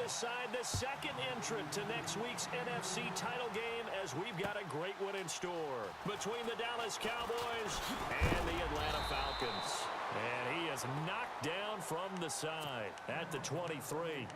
decide the second entrant to next week's NFC title game, as we've got a great one in store between the Dallas Cowboys and the Atlanta Falcons. And he is knocked down from the side at the 23.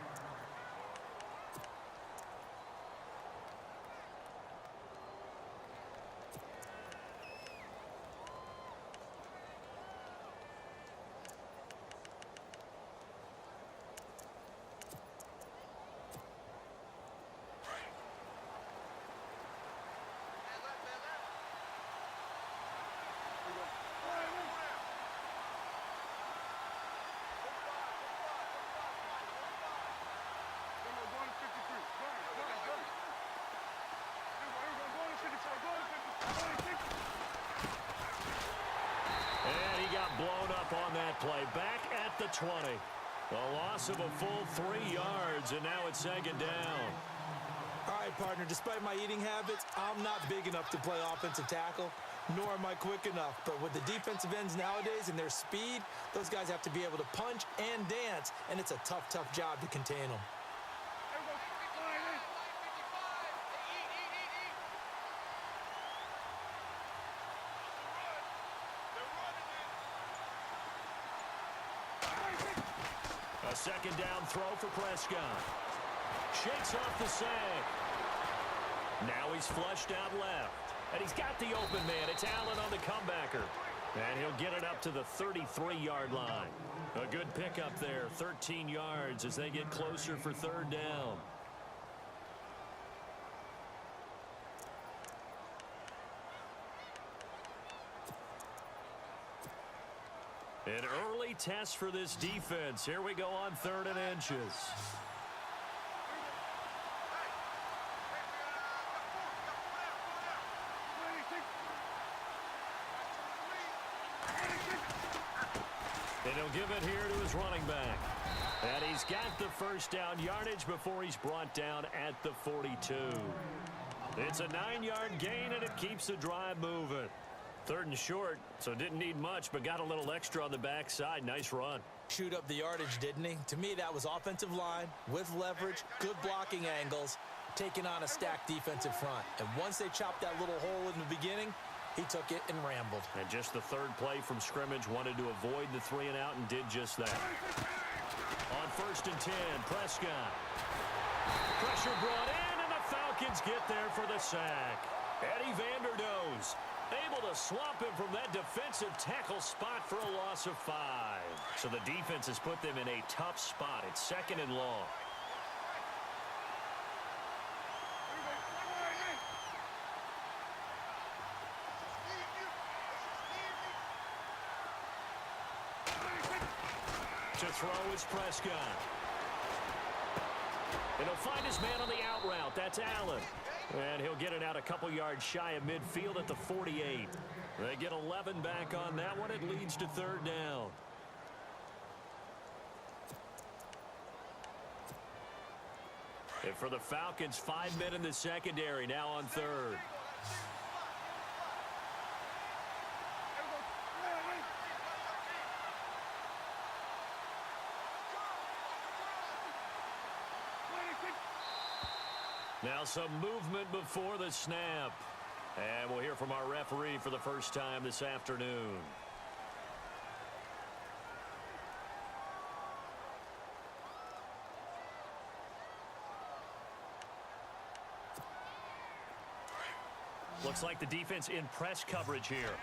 Blown up on that play. Back at the 20. A loss of a full 3 yards, and now it's second down. All right, partner, despite my eating habits, I'm not big enough to play offensive tackle, nor am I quick enough. But with the defensive ends nowadays and their speed, those guys have to be able to punch and dance, and it's a tough, tough job to contain them. A second down throw for Prescott. Shakes off the sack. Now he's flushed out left. And he's got the open man. It's Allen on the comebacker. And he'll get it up to the 33-yard line. A good pickup there, 13 yards as they get closer for third down. An early test for this defense. Here we go on 3rd and inches. And he'll give it here to his running back. And he's got the first down yardage before he's brought down at the 42. It's a 9-yard gain, and it keeps the drive moving. 3rd and short, so didn't need much, but got a little extra on the backside. Nice run. Shoot up the yardage, didn't he? To me, that was offensive line, with leverage, good blocking angles, taking on a stacked defensive front. And once they chopped that little hole in the beginning, he took it and rambled. And just the 3rd play from scrimmage, wanted to avoid the 3 and out and did just that. On 1st and 10, Prescott. Pressure brought in, and the Falcons get there for the sack. Eddie Vanderdoes able to swamp him from that defensive tackle spot for a loss of 5. So the defense has put them in a tough spot. It's 2nd and long. To throw is Prescott. And he'll find his man on the out route. That's Allen. And he'll get it out a couple yards shy of midfield at the 48. They get 11 back on that one. It leads to 3rd down. And for the Falcons, 5 men in the secondary now on 3rd. Now some movement before the snap. And we'll hear from our referee for the first time this afternoon. Looks like the defense in press coverage here.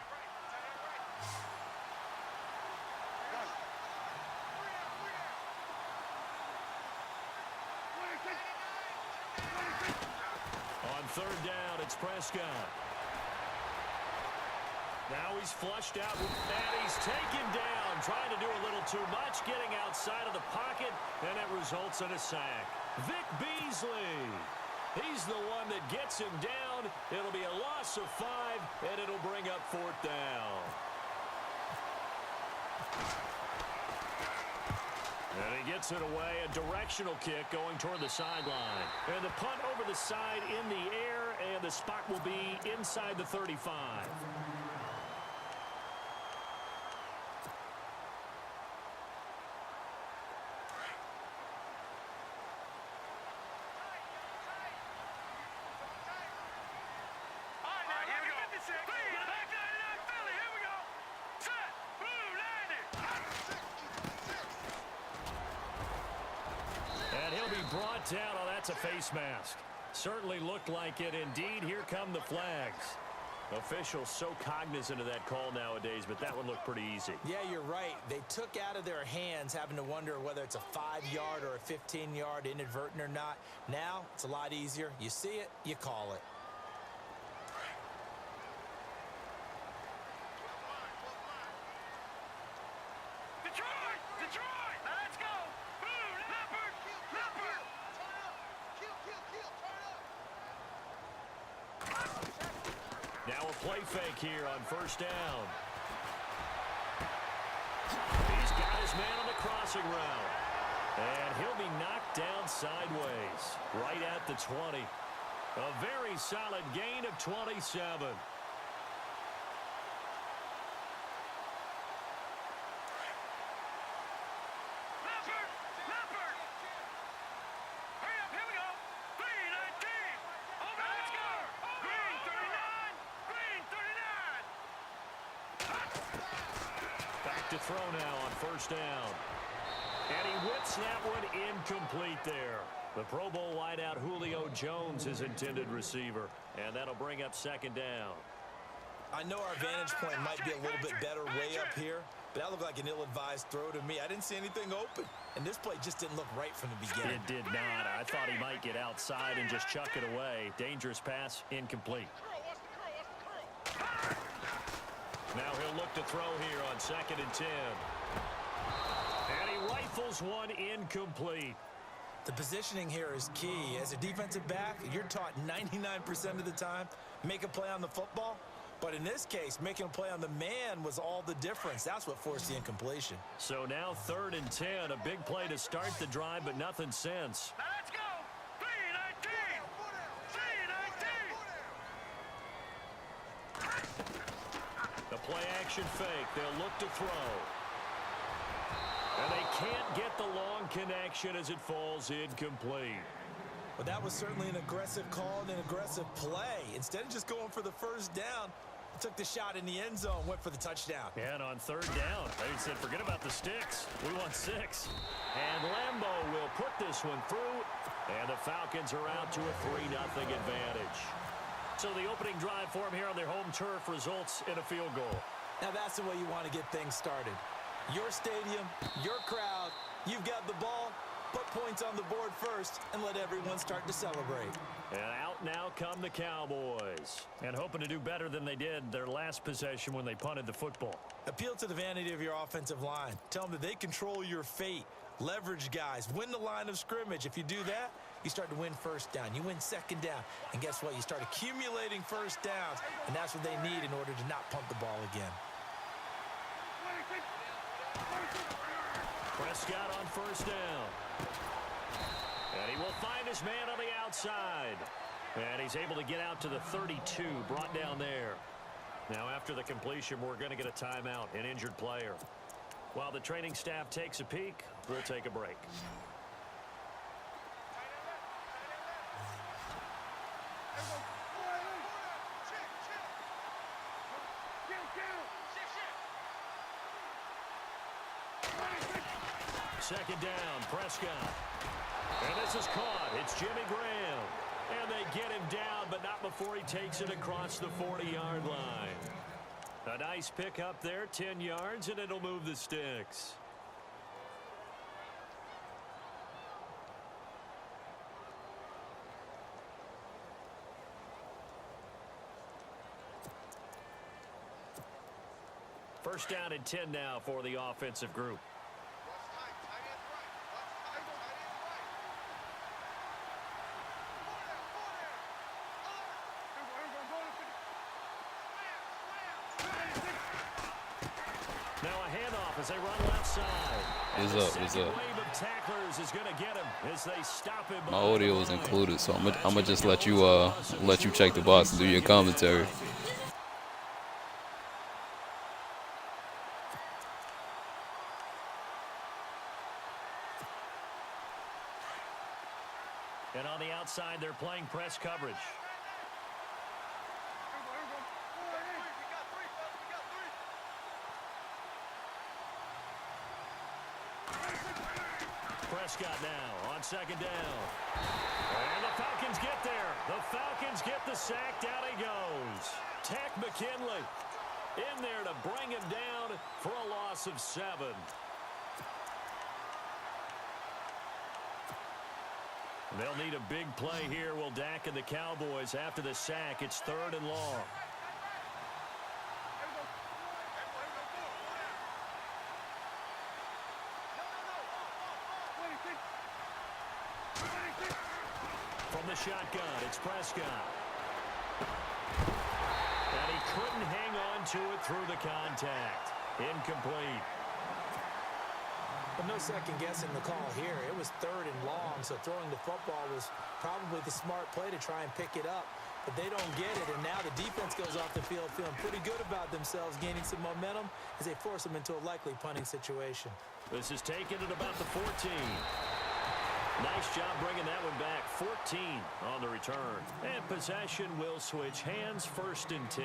On 3rd down, it's Prescott. Now he's flushed out, and he's taken down, trying to do a little too much, getting outside of the pocket, and it results in a sack. Vic Beasley, he's the one that gets him down. It'll be a loss of 5, and it'll bring up 4th down. And he gets it away, a directional kick going toward the sideline. And the punt over the side in the air, and the spot will be inside the 35. down. Oh, that's a face mask. Certainly looked like it. Indeed, here come the flags. Officials so cognizant of that call nowadays, but that one looked pretty easy. Yeah, you're right. They took out of their hands having to wonder whether it's a 5-yard or a 15-yard inadvertent or not. Now, it's a lot easier. You see it, you call it. Detroit! Let's go! Boom! Leopard! Leopard! Now a play fake here on first down. He's got his man on the crossing route. And he'll be knocked down sideways, right at the 20. A very solid gain of 27. To throw now on first down. And he whips that one incomplete there. The Pro Bowl wideout Julio Jones, his intended receiver. And that'll bring up second down. I know our vantage point might be a little bit better way up here, but that looked like an ill-advised throw to me. I didn't see anything open, and this play just didn't look right from the beginning. It did not. I thought he might get outside and just chuck it away. Dangerous pass, incomplete. Now he'll look to throw here on 2nd and 10. And he rifles one incomplete. The positioning here is key. As a defensive back, you're taught 99% of the time, make a play on the football. But in this case, making a play on the man was all the difference. That's what forced the incompletion. So now 3rd and 10, a big play to start the drive, but nothing since. Let's go! 3-19! 3-19! The play-action fake. They'll look to throw. And they can't get the long connection as it falls incomplete. Well, that was certainly an aggressive call and an aggressive play. Instead of just going for the first down, took the shot in the end zone, went for the touchdown. And on 3rd down, they said, forget about the sticks. We want 6. And Lambeau will put this one through. And the Falcons are out to a 3-0 advantage. So the opening drive for them here on their home turf results in a field goal. Now that's the way you want to get things started. Your stadium, your crowd, you've got the ball, put points on the board first, and let everyone start to celebrate. And out now come the Cowboys. And hoping to do better than they did their last possession when they punted the football. Appeal to the vanity of your offensive line. Tell them that they control your fate. Leverage guys. Win the line of scrimmage. If you do that, you start to win first down. You win second down. And guess what? You start accumulating first downs. And that's what they need in order to not punt the ball again. Prescott on first down. And he will find his man on the outside. And he's able to get out to the 32, brought down there. Now after the completion, we're going to get a timeout, an injured player. While the training staff takes a peek, we'll take a break. Second down, Prescott. And this is caught. It's Jimmy Graham. And they get him down, but not before he takes it across the 40-yard line. A nice pick up there, 10 yards, and it'll move the sticks. First down and 10 now for the offensive group. Now a handoff as they run left side. What's up? What's up? Wave of tacklers is going to get him as they stop him. My audio is included, so I'm gonna just let you check the box and do your commentary. And on the outside, they're playing press coverage. Prescott now on second down. And the Falcons get there. The Falcons get the sack. Down he goes. Tech McKinley in there to bring him down for a loss of 7. They'll need a big play here. Will Dak and the Cowboys after the sack. It's 3rd and long. From the shotgun, it's Prescott. And he couldn't hang on to it through the contact. Incomplete. But no second guessing the call here. It was 3rd and long, so throwing the football was probably the smart play to try and pick it up. But they don't get it, and now the defense goes off the field feeling pretty good about themselves, gaining some momentum as they force them into a likely punting situation. This is taken at about the 14. Nice job bringing that one back. 14 on the return. And possession will switch hands. 1st and 10.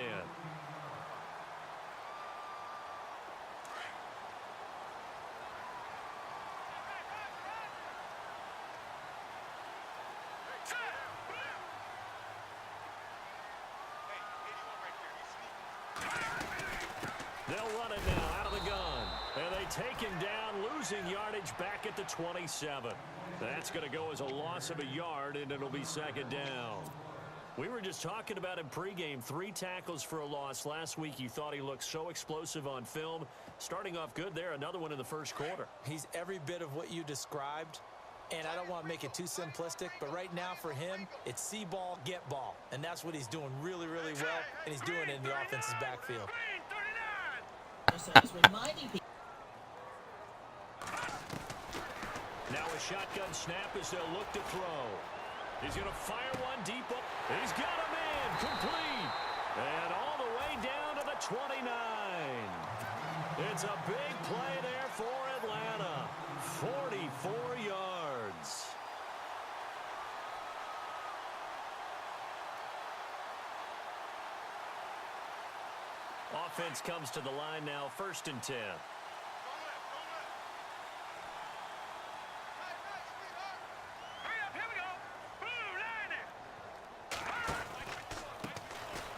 They'll run it now out of the gun. And they take him down, losing yardage back at the 27. That's going to go as a loss of a yard, and it'll be 2nd down. We were just talking about him pregame. 3 tackles for a loss. Last week you thought he looked so explosive on film. Starting off good there. Another one in the 1st quarter. He's every bit of what you described. And I don't want to make it too simplistic, but right now for him, it's see ball, get ball. And that's what he's doing really, really well, and he's doing it in the offense's backfield. Now a shotgun snap as they'll look to throw. He's going to fire one deep up. He's got a man complete. And all the way down to the 29. It's a big play there for Atlanta. 44 yards. Offense comes to the line now. 1st and 10.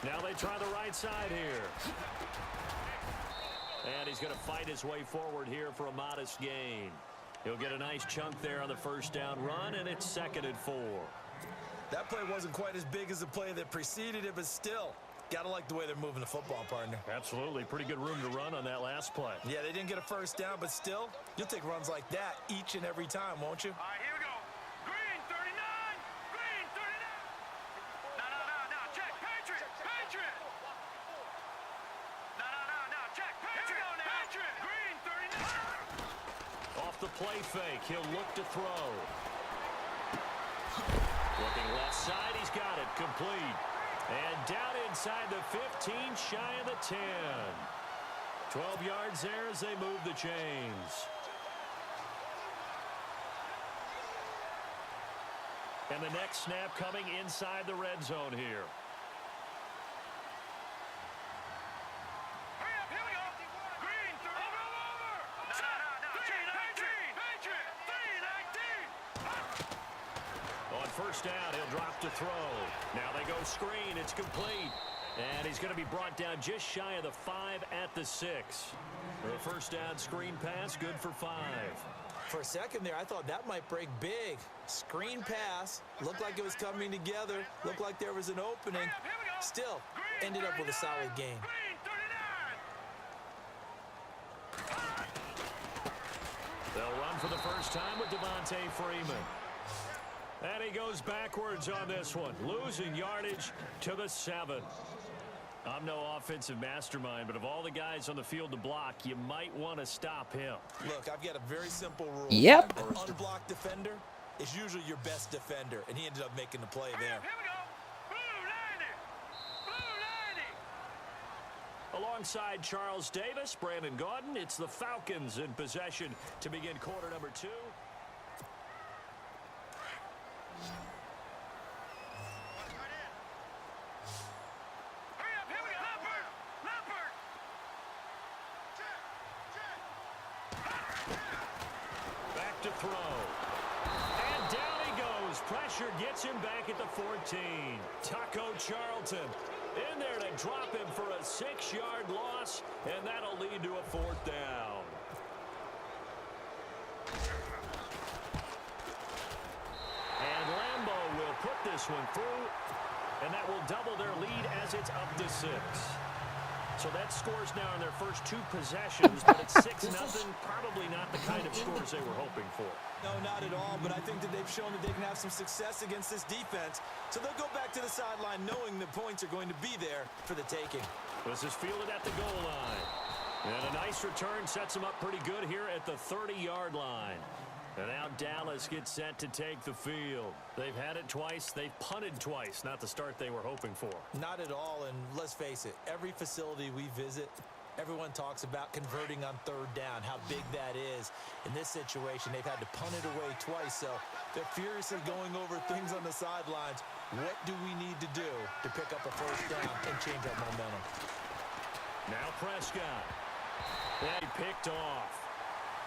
Now they try the right side here. And he's going to fight his way forward here for a modest gain. He'll get a nice chunk there on the 1st down run, and it's 2nd and 4. That play wasn't quite as big as the play that preceded it, but still, got to like the way they're moving the football, partner. Absolutely. Pretty good room to run on that last play. Yeah, they didn't get a 1st down, but still, you'll take runs like that each and every time, won't you? All right, here we go. Green 39. Green 39. No. Check. Patriot. Patriot. No. Check. Patriot. Patriot. Green 39. Off the play fake. He'll look to throw. Looking left side. He's got it. Complete. And down inside the 15, shy of the 10. 12 yards there as they move the chains. And the next snap coming inside the red zone here. Hurry up, here we go. Green 30. Over. No. Check. Patriot. 319. On 1st down, he'll drop to throw. Now they go screen. It's complete. And he's going to be brought down just shy of the 5 at the 6. The 1st down screen pass, good for 5. For a second there, I thought that might break big. Screen pass, looked like it was coming together, looked like there was an opening. Still, ended up with a solid game. They'll run for the first time with Devontae Freeman. And he goes backwards on this one, losing yardage to the 7. I'm no offensive mastermind, but of all the guys on the field to block, you might want to stop him. Look, I've got a very simple rule. Yep. An unblocked defender is usually your best defender, and he ended up making the play there. Here we go. Blue 90. Alongside Charles Davis, Brandon Gaudin, it's the Falcons in possession to begin quarter number 2. Back to throw. And pressure gets him back at the 14. Taco Charlton in there to drop him for a 6-yard loss, and that'll lead to a 4th down. And Lambeau will put this one through, and that will double their lead as it's up to 6. So that scores now in their first 2 possessions, but it's 6-0. Probably not the kind of scores they were hoping for. No, not at all, but I think that they've shown that they can have some success against this defense. So they'll go back to the sideline knowing the points are going to be there for the taking. This is fielded at the goal line. And a nice return sets them up pretty good here at the 30-yard line. And now Dallas gets set to take the field. They've had it twice. They've punted twice. Not the start they were hoping for. Not at all, and let's face it, every facility we visit, everyone talks about converting on 3rd down, how big that is. In this situation, they've had to punt it away twice, so they're furiously going over things on the sidelines. What do we need to do to pick up a 1st down and change our momentum? Now Prescott. And he picked off.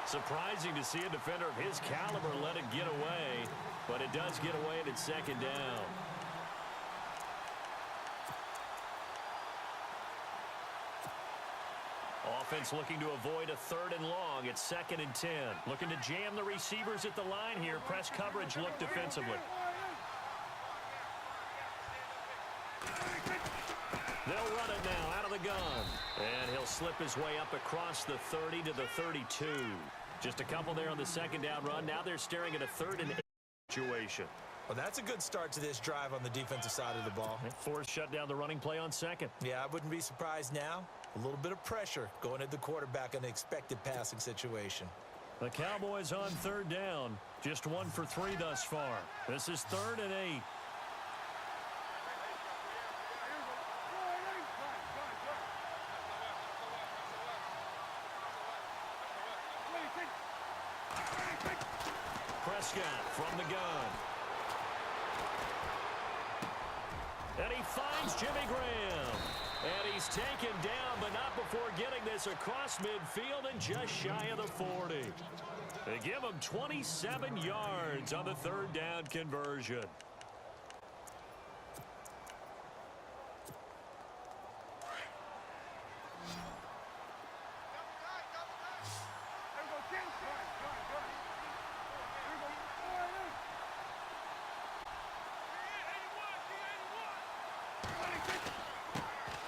Surprising to see a defender of his caliber let it get away, but it does get away and it's 2nd down. Offense looking to avoid a 3rd and long. It's 2nd and 10. Looking to jam the receivers at the line here. Press coverage look defensively. They'll run it now out of the gun. And he'll slip his way up across the 30 to the 32. Just a couple there on the 2nd down run. Now they're staring at a 3rd and 8 situation. Well, that's a good start to this drive on the defensive side of the ball. Force shut down the running play on 2nd. Yeah, I wouldn't be surprised now. A little bit of pressure going at the quarterback in an expected passing situation. The Cowboys on 3rd down. Just 1 for 3 thus far. This is 3rd and 8. Prescott from the gun. And he finds Jimmy Graham. And he's taken down, but not before getting this across midfield and just shy of the 40. They give him 27 yards on the 3rd down conversion.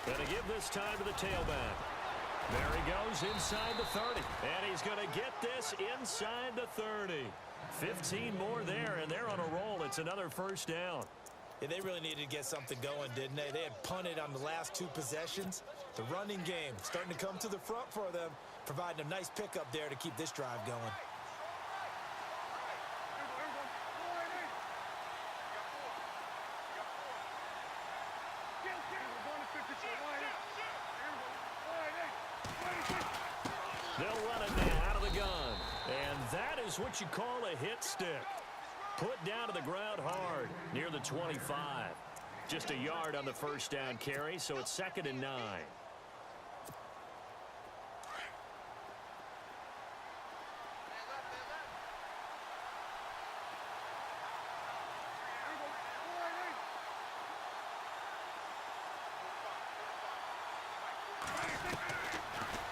Going to give this time to the tailback. There he goes inside the 30. And he's going to get this inside the 30. 15 more there, and they're on a roll. It's another 1st down. Yeah, they really needed to get something going, didn't they? They had punted on the last 2 possessions. The running game starting to come to the front for them, providing a nice pickup there to keep this drive going. They'll run it now out of the gun. And that is what you call a hit stick. Put down to the ground hard near the 25. Just a yard on the 1st down carry, so it's 2nd and 9.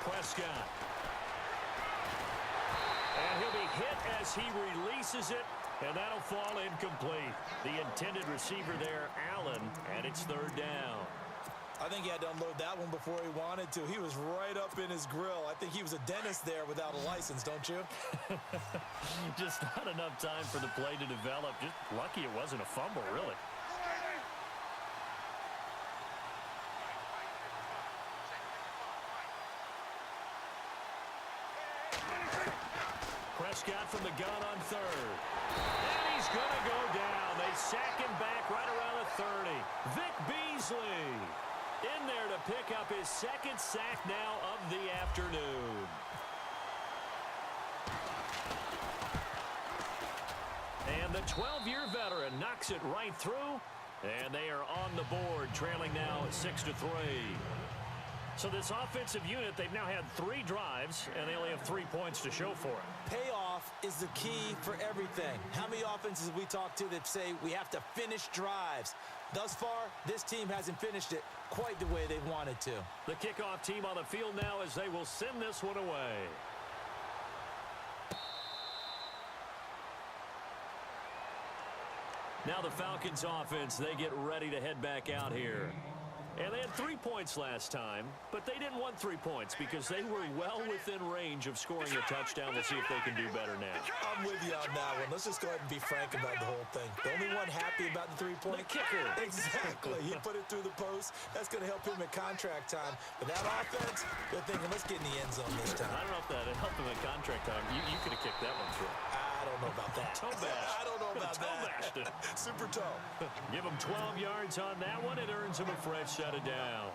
Prescott. And he'll be hit as he releases it, and that'll fall incomplete. The intended receiver there, Allen, and it's 3rd down. I think he had to unload that one before he wanted to. He was right up in his grill. I think he was a dentist there without a license, don't you? Just not enough time for the play to develop. Just lucky it wasn't a fumble, really. Prescott from the gun on 3rd. And he's going to go down. They sack him back right around the 30. Vic Beasley in there to pick up his 2nd sack now of the afternoon. And the 12-year veteran knocks it right through. And they are on the board, trailing now 6-3. So this offensive unit, they've now had 3 drives, and they only have 3 points to show for it. Payoff is the key for everything. How many offenses we talk to that say we have to finish drives? Thus far, this team hasn't finished it quite the way they wanted to. The kickoff team on the field now as they will send this one away. Now the Falcons offense, they get ready to head back out here. And they had 3 points last time, but they didn't want 3 points because they were well within range of scoring a touchdown. We'll see if they can do better now. I'm with you on that one. Let's just go ahead and be frank about the whole thing. The only one happy about the 3-point The kicker. Exactly. He put it through the post. That's going to help him at contract time. But that offense, they're thinking, let's get in the end zone this time. I don't know if that helped him at contract time. You could have kicked that one through. I don't know about that. Toe bash. I don't know about Toe that. bashed it. Super toe. Give him 12 yards on that one. It earns him a fresh set of downs.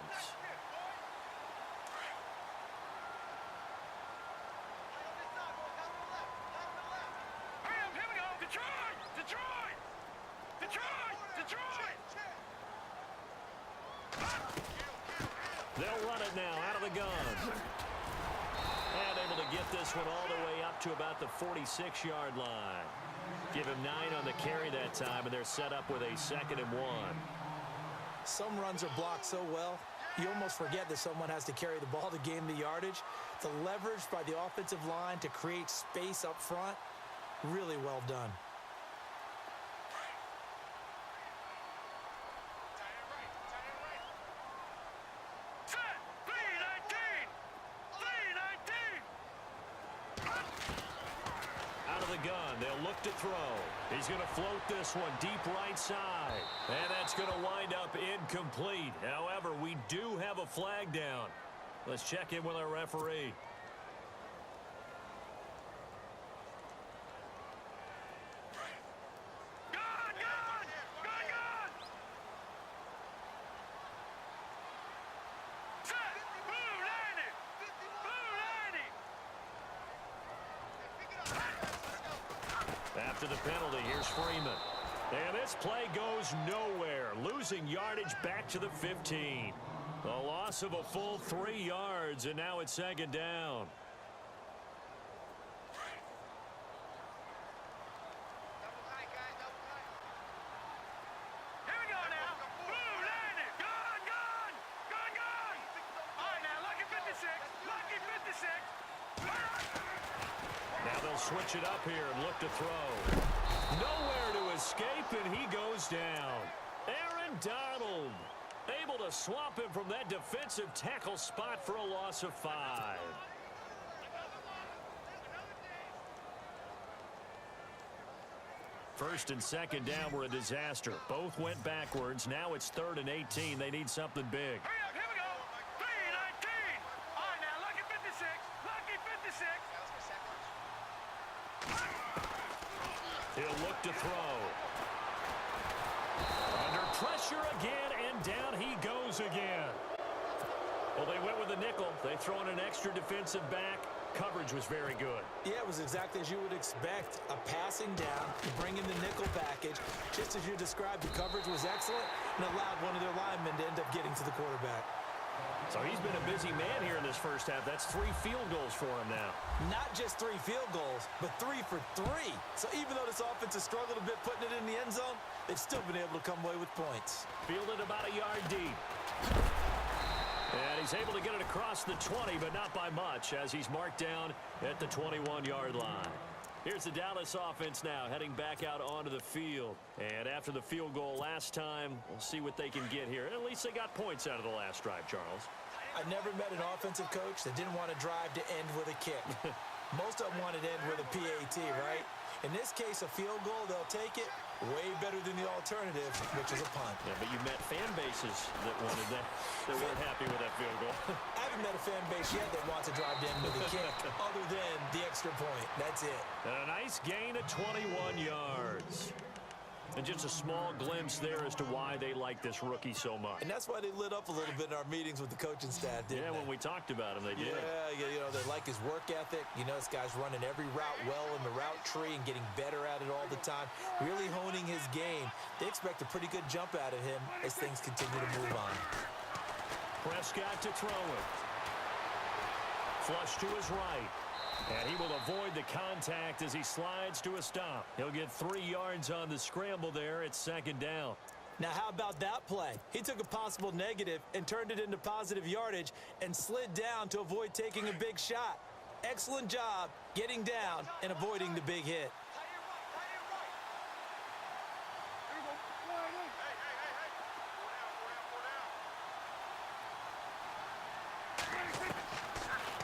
Here we go. Detroit! Detroit! Detroit! Detroit! They'll run it now out of the gun. And able to get this one all the way up to about the 46-yard line. Give him 9 on the carry that time, and they're set up with a 2nd and 1. Some runs are blocked so well, you almost forget that someone has to carry the ball to gain the yardage. The leverage by the offensive line to create space up front, really well done. Set! 3-19! 3-19! Out of the gun, they'll look to throw. He's going to float this one deep right side. And that's going to wind up incomplete. However, we do have a flag down. Let's check in with our referee. Gun! Gun! Gun! Gun! Set! Blue 90! Blue 90! After the penalty, here's Freeman. And this play goes nowhere. Losing yardage back to the 15. A loss of a full 3 yards, and now it's 2nd down. Here we go now. Blue 90. Gun! Gun! Gun! Gun! All right, now, lucky 56. Lucky 56. Now they'll switch it up here and look to throw. Nowhere to escape, and he goes down. Aaron Donald able to swap him from that defensive tackle spot for a loss of 5. First and 2nd down were a disaster. Both went backwards. Now it's 3rd and 18. They need something big. Hurry up, here we go. 3-19. All right, now, lucky 56. Lucky 56. He'll look to throw. Under pressure again, and down he goes again. Well, they went with the nickel. They throw in an extra defensive back. Coverage was very good. Yeah, it was exactly as you would expect. A passing down, you bring in the nickel package. Just as you described, the coverage was excellent and allowed one of their linemen to end up getting to the quarterback. So he's been a busy man here in this first half. That's 3 field goals for him now. Not just 3 field goals, but 3 for 3. So even though this offense has struggled a bit putting it in the end zone, they've still been able to come away with points. Fielded about a yard deep. And he's able to get it across the 20, but not by much, as he's marked down at the 21-yard line. Here's the Dallas offense now, heading back out onto the field. And after the field goal last time, we'll see what they can get here. At least they got points out of the last drive, Charles. I never met an offensive coach that didn't want to drive to end with a kick. Most of them wanted to end with a PAT, right? In this case, a field goal, they'll take it way better than the alternative, which is a punt. Yeah, but you met fan bases that wanted that, that weren't happy with that field goal. I haven't met a fan base yet that wants to drive to end with a kick other than the extra point. That's it. And a nice gain of 21 yards. And just a small glimpse there as to why they like this rookie so much. And that's why they lit up a little bit in our meetings with the coaching staff, didn't they? Yeah, when we talked about him, they did. Yeah, you know, they like his work ethic. You know, this guy's running every route well in the route tree and getting better at it all the time, really honing his game. They expect a pretty good jump out of him as things continue to move on. Prescott to throw it. Flush to his right. And he will avoid the contact as he slides to a stop. He'll get 3 yards on the scramble there. It's second down. Now, how about that play? He took a possible negative and turned it into positive yardage and slid down to avoid taking a big shot. Excellent job getting down and avoiding the big hit.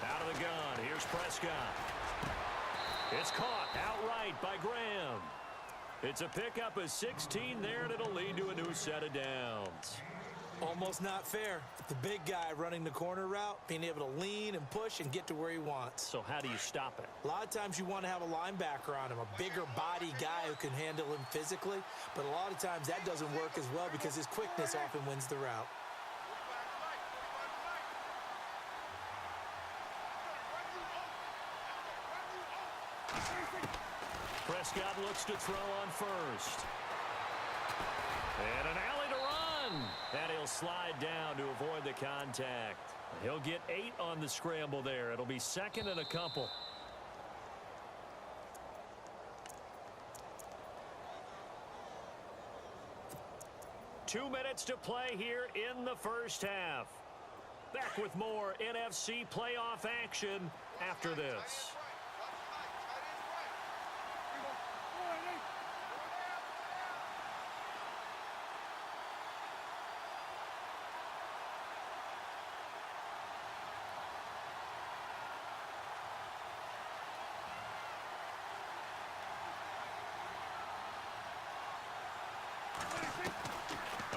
Out of the gun, here's Prescott. It's caught outright by Graham. It's a pickup of 16 there, and it'll lead to a new set of downs. Almost not fair. The big guy running the corner route, being able to lean and push and get to where he wants. So how do you stop it? A lot of times you want to have a linebacker on him, a bigger body guy who can handle him physically, but a lot of times that doesn't work as well because his quickness often wins the route. Prescott looks to throw on first. And an alley to run. And he'll slide down to avoid the contact. He'll get 8 on the scramble there. It'll be second and a couple. Two minutes to play here in the first half. Back with more NFC playoff action after this.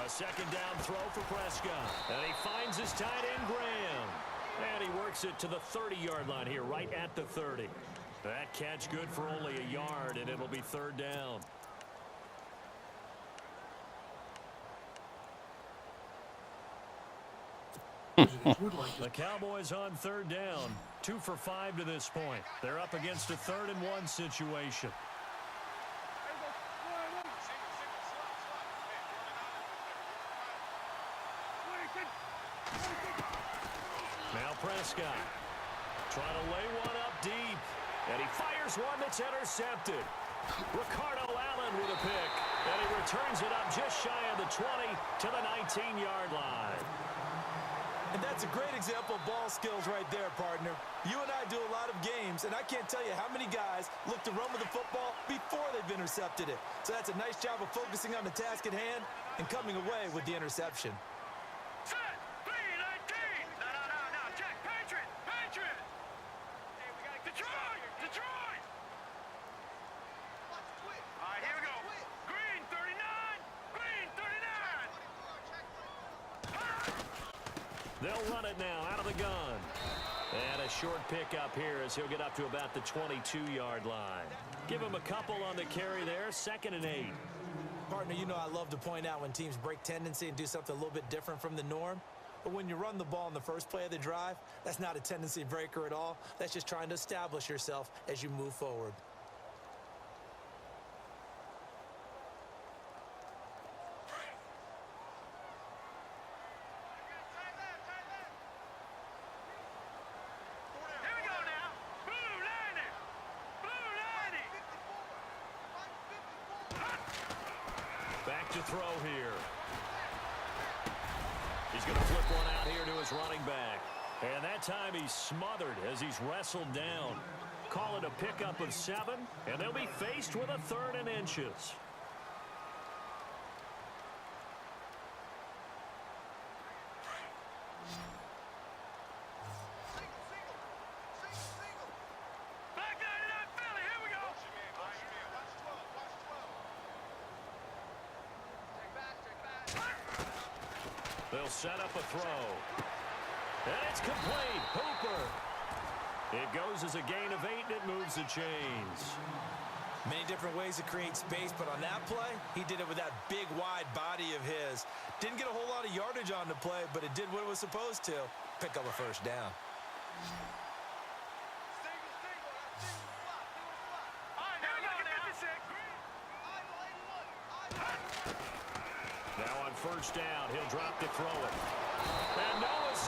A second down throw for Prescott. And he finds his tight end, Graham. And he works it to the 30-yard line here, right at the 30. That catch good for only a yard, and it'll be third down. The Cowboys on third down, 2 for 5 to this point. They're up against a 3rd-and-1 situation. Now Prescott trying to lay one up deep, and he fires one that's intercepted. Ricardo Allen with a pick, and he returns it up just shy of the 20 to the 19-yard line. And that's a great example of ball skills right there, partner. You and I do a lot of games, and I can't tell you how many guys look to run with the football before they've intercepted it. So that's a nice job of focusing on the task at hand and coming away with the interception. Set! 3-19! No, check! Patriot! Detroit! All right, here we go. Green, 39! Green, 39! They'll run it now out of the gun. And a short pickup here as he'll get up to about the 22-yard line. Give him a couple on the carry there, 2nd and 8. Partner, you know I love to point out when teams break tendency and do something a little bit different from the norm. But when you run the ball in the first play of the drive, that's not a tendency breaker at all. That's just trying to establish yourself as you move forward. Here we go now. Blue lining! Back to throw here. He's going to flip one out here to his running back. And that time he's smothered as he's wrestled down. Call it a pickup of 7, and they'll be faced with a 3rd and inches. Back 99 Philly, here we go. They'll set up a throw. And it's complete. Hooper. It goes as a gain of 8, and it moves the chains. Many different ways to create space, but on that play, he did it with that big, wide body of his. Didn't get a whole lot of yardage on the play, but it did what it was supposed to. Pick up a first down. All right, here we go now. 56. Now on first down, he'll drop to throw it. And Noah's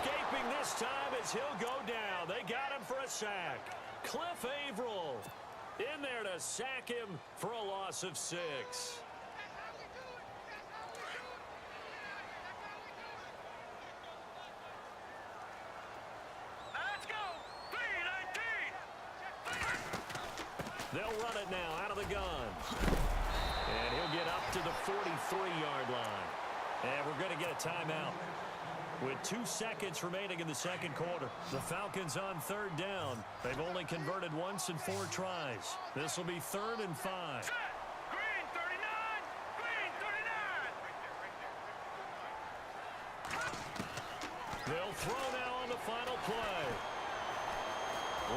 he'll go down. They got him for a sack. Cliff Averill in there to sack him for a loss of 6. Let's go. 3-19. They'll run it now out of the gun. And he'll get up to the 43-yard line. And we're going to get a timeout. With 2 seconds remaining in the second quarter, the Falcons on third down. They've only converted once in 4 tries. This will be 3rd and 5. Set. Green 39. Green 39. They'll throw now on the final play.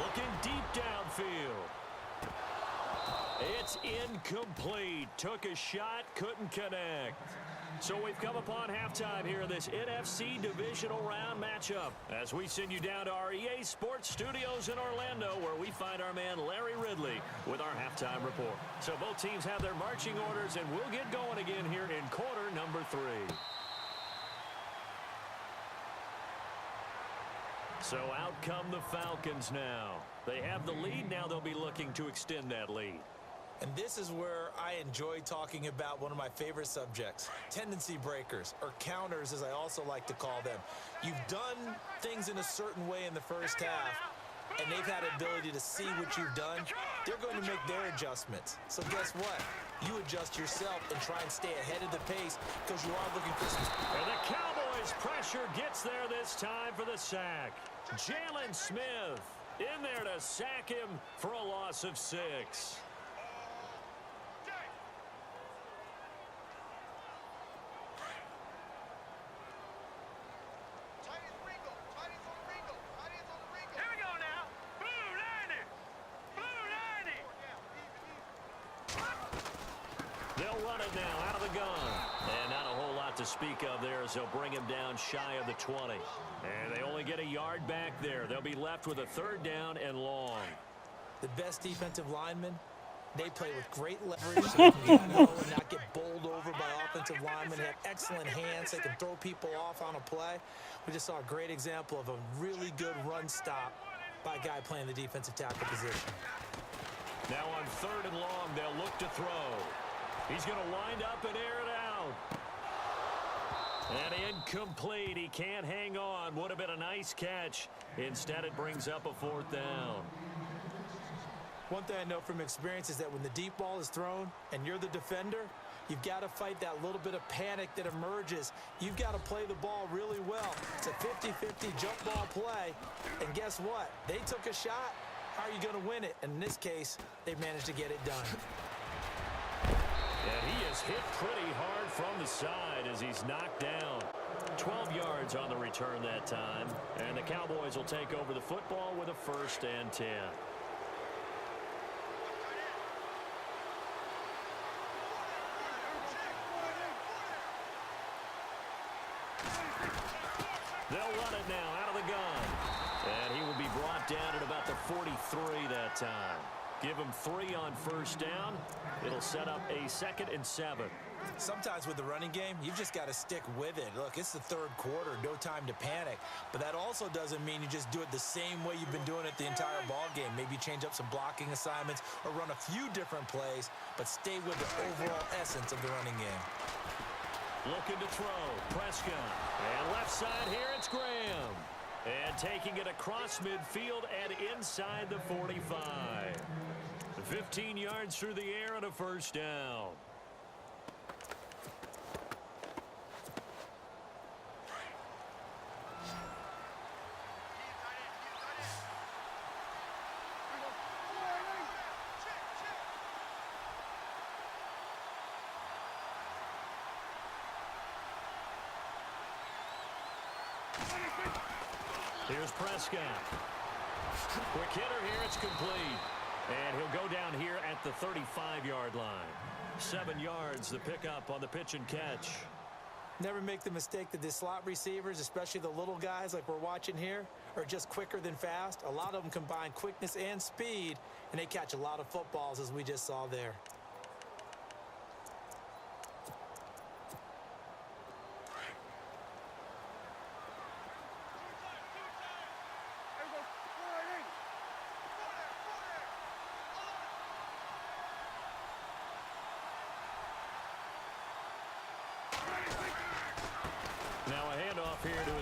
Looking deep downfield. It's incomplete. Took a shot, couldn't connect. So we've come upon halftime here in this NFC Divisional Round matchup as we send you down to our EA Sports Studios in Orlando where we find our man Larry Ridley with our halftime report. So both teams have their marching orders and we'll get going again here in quarter number 3. So out come the Falcons now. They have the lead. Now they'll be looking to extend that lead. And this is where I enjoy talking about one of my favorite subjects, tendency breakers, or counters as I also like to call them. You've done things in a certain way in the first half, and they've had the ability to see what you've done. They're going to make their adjustments. So guess what? You adjust yourself and try and stay ahead of the pace because you are looking for some... And the Cowboys pressure gets there this time for the sack. Jalen Smith in there to sack him for a loss of 6. Here we go now. Blue 90. Blue 90. They'll run it now out of the gun. And not a whole lot to speak of there as they'll bring him down shy of the 20. And they only get a yard back there. They'll be left with a 3rd down and long. The best defensive linemen, they play with great leverage so they can get low and not get bowled over by offensive linemen. They have excellent hands. They can throw people off on a play. We just saw a great example of a really good run stop by a guy playing the defensive tackle position. Now on 3rd and long, they'll look to throw. He's going to wind up and air it out. And incomplete. He can't hang on. Would have been a nice catch. Instead, it brings up a 4th down. One thing I know from experience is that when the deep ball is thrown and you're the defender, you've got to fight that little bit of panic that emerges. You've got to play the ball really well. It's a 50-50 jump ball play. And guess what? They took a shot. How are you going to win it? And in this case, they managed to get it done. And he is hit pretty hard from the side as he's knocked down. 12 yards on the return that time. And the Cowboys will take over the football with a 1st and 10. They'll run it now out of the gun. And he will be brought down at about the 43 that time. Give him 3 on 1st down. It'll set up a 2nd and 7. Sometimes with the running game, you've just got to stick with it. Look, it's the 3rd quarter, no time to panic. But that also doesn't mean you just do it the same way you've been doing it the entire ball game. Maybe change up some blocking assignments or run a few different plays, but stay with the overall essence of the running game. Looking to throw. Prescott. And left side here, it's Graham. And taking it across midfield and inside the 45. 15 yards through the air and a 1st down. Here's Prescott. Quick hitter here, it's complete. And he'll go down here at the 35-yard line. 7 yards, the pickup on the pitch and catch. Never make the mistake that the slot receivers, especially the little guys like we're watching here, are just quicker than fast. A lot of them combine quickness and speed, and they catch a lot of footballs as we just saw there.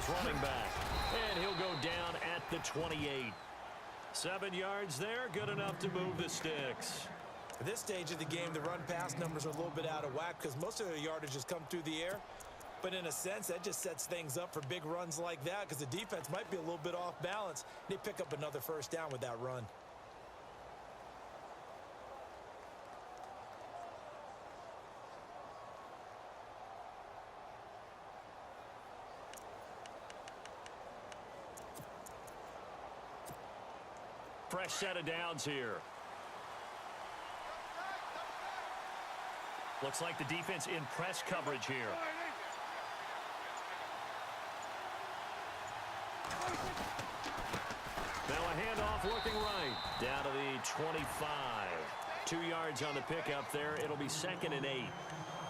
Falcons running back. And he'll go down at the 28. 7 yards there, good enough to move the sticks. At this stage of the game, the run-pass numbers are a little bit out of whack because most of their yardage has come through the air. But in a sense, that just sets things up for big runs like that because the defense might be a little bit off balance. They pick up another first down with that run. Fresh set of downs here. Looks like the defense in press coverage here. Now a handoff looking right. Down to the 25. 2 yards on the pickup there. It'll be 2nd and 8.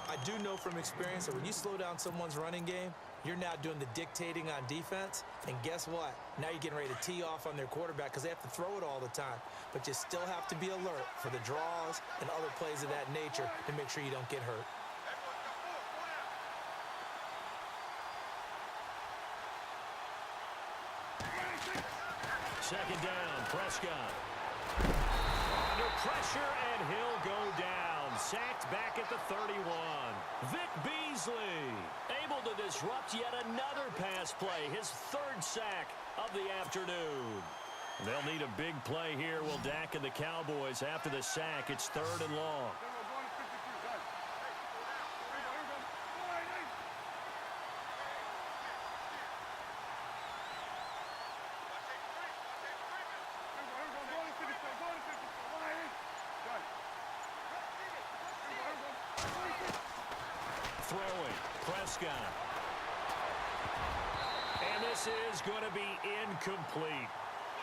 I do know from experience that when you slow down someone's running game, you're now doing the dictating on defense. And guess what? Now you're getting ready to tee off on their quarterback because they have to throw it all the time. But you still have to be alert for the draws and other plays of that nature to make sure you don't get hurt. Second down, Prescott. Under pressure, and he'll go down. Sacked back at the 31. Vic Beasley able to disrupt yet another pass play. His 3rd sack of the afternoon. They'll need a big play here. Will Dak and the Cowboys after the sack. It's 3rd and long. Throwing, Prescott. And this is going to be incomplete.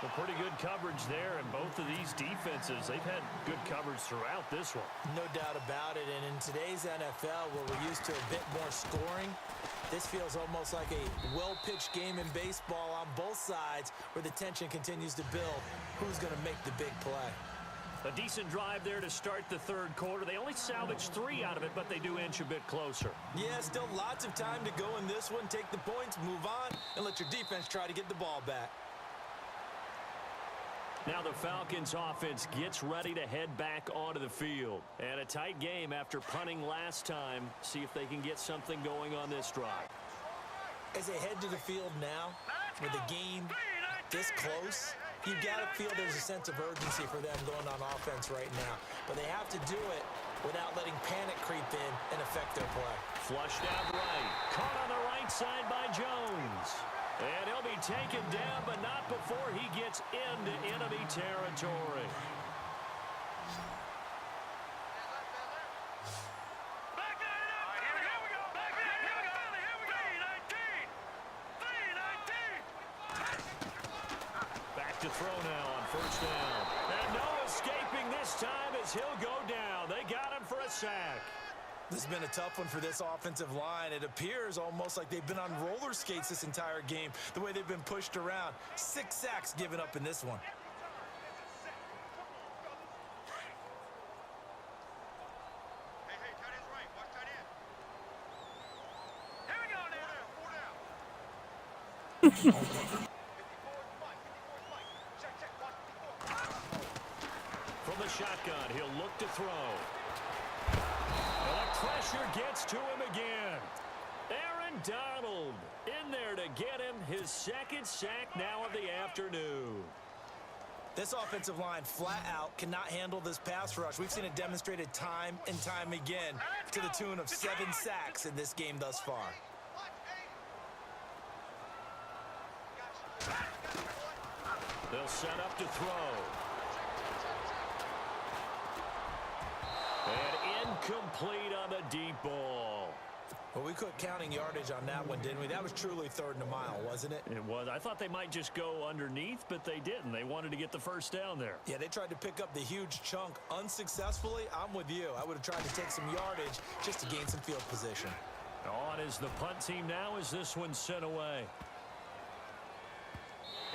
Well, pretty good coverage there, and both of these defenses, they've had good coverage throughout this one. No doubt about it, and in today's NFL, where we're used to a bit more scoring, this feels almost like a well-pitched game in baseball on both sides where the tension continues to build. Who's going to make the big play? A decent drive there to start the 3rd quarter. They only salvaged 3 out of it, but they do inch a bit closer. Yeah, still lots of time to go in this one. Take the points, move on, and let your defense try to get the ball back. Now the Falcons offense gets ready to head back onto the field. And a tight game after punting last time. See if they can get something going on this drive. As they head to the field now, with the game this close, you've got to feel there's a sense of urgency for them going on offense right now. But they have to do it without letting panic creep in and affect their play. Flushed out right. Caught on the right side by Jones. And he'll be taken down, but not before he gets into enemy territory. Back to throw now on 1st down. And no escaping this time as he'll go down. They got him for a sack. This has been a tough one for this offensive line. It appears almost like they've been on roller skates this entire game, the way they've been pushed around. 6 sacks given up in this one. Hey, tight end's right. Watch tight end. Here we go now. 54 Mike. Check. Watch 54. From the shotgun, he'll look to throw. The pressure gets to him again. Aaron Donald in there to get him his 2nd sack now of the afternoon. This offensive line flat out cannot handle this pass rush. We've seen it demonstrated time and time again to the tune of 7 sacks in this game thus far. They'll set up to throw. And incomplete on the deep ball. Well, we quit counting yardage on that one, didn't we? That was truly 3rd and a mile, wasn't it? It was. I thought they might just go underneath, but they didn't. They wanted to get the first down there. Yeah, they tried to pick up the huge chunk unsuccessfully. I'm with you. I would have tried to take some yardage just to gain some field position. On is the punt team now as this one's sent away.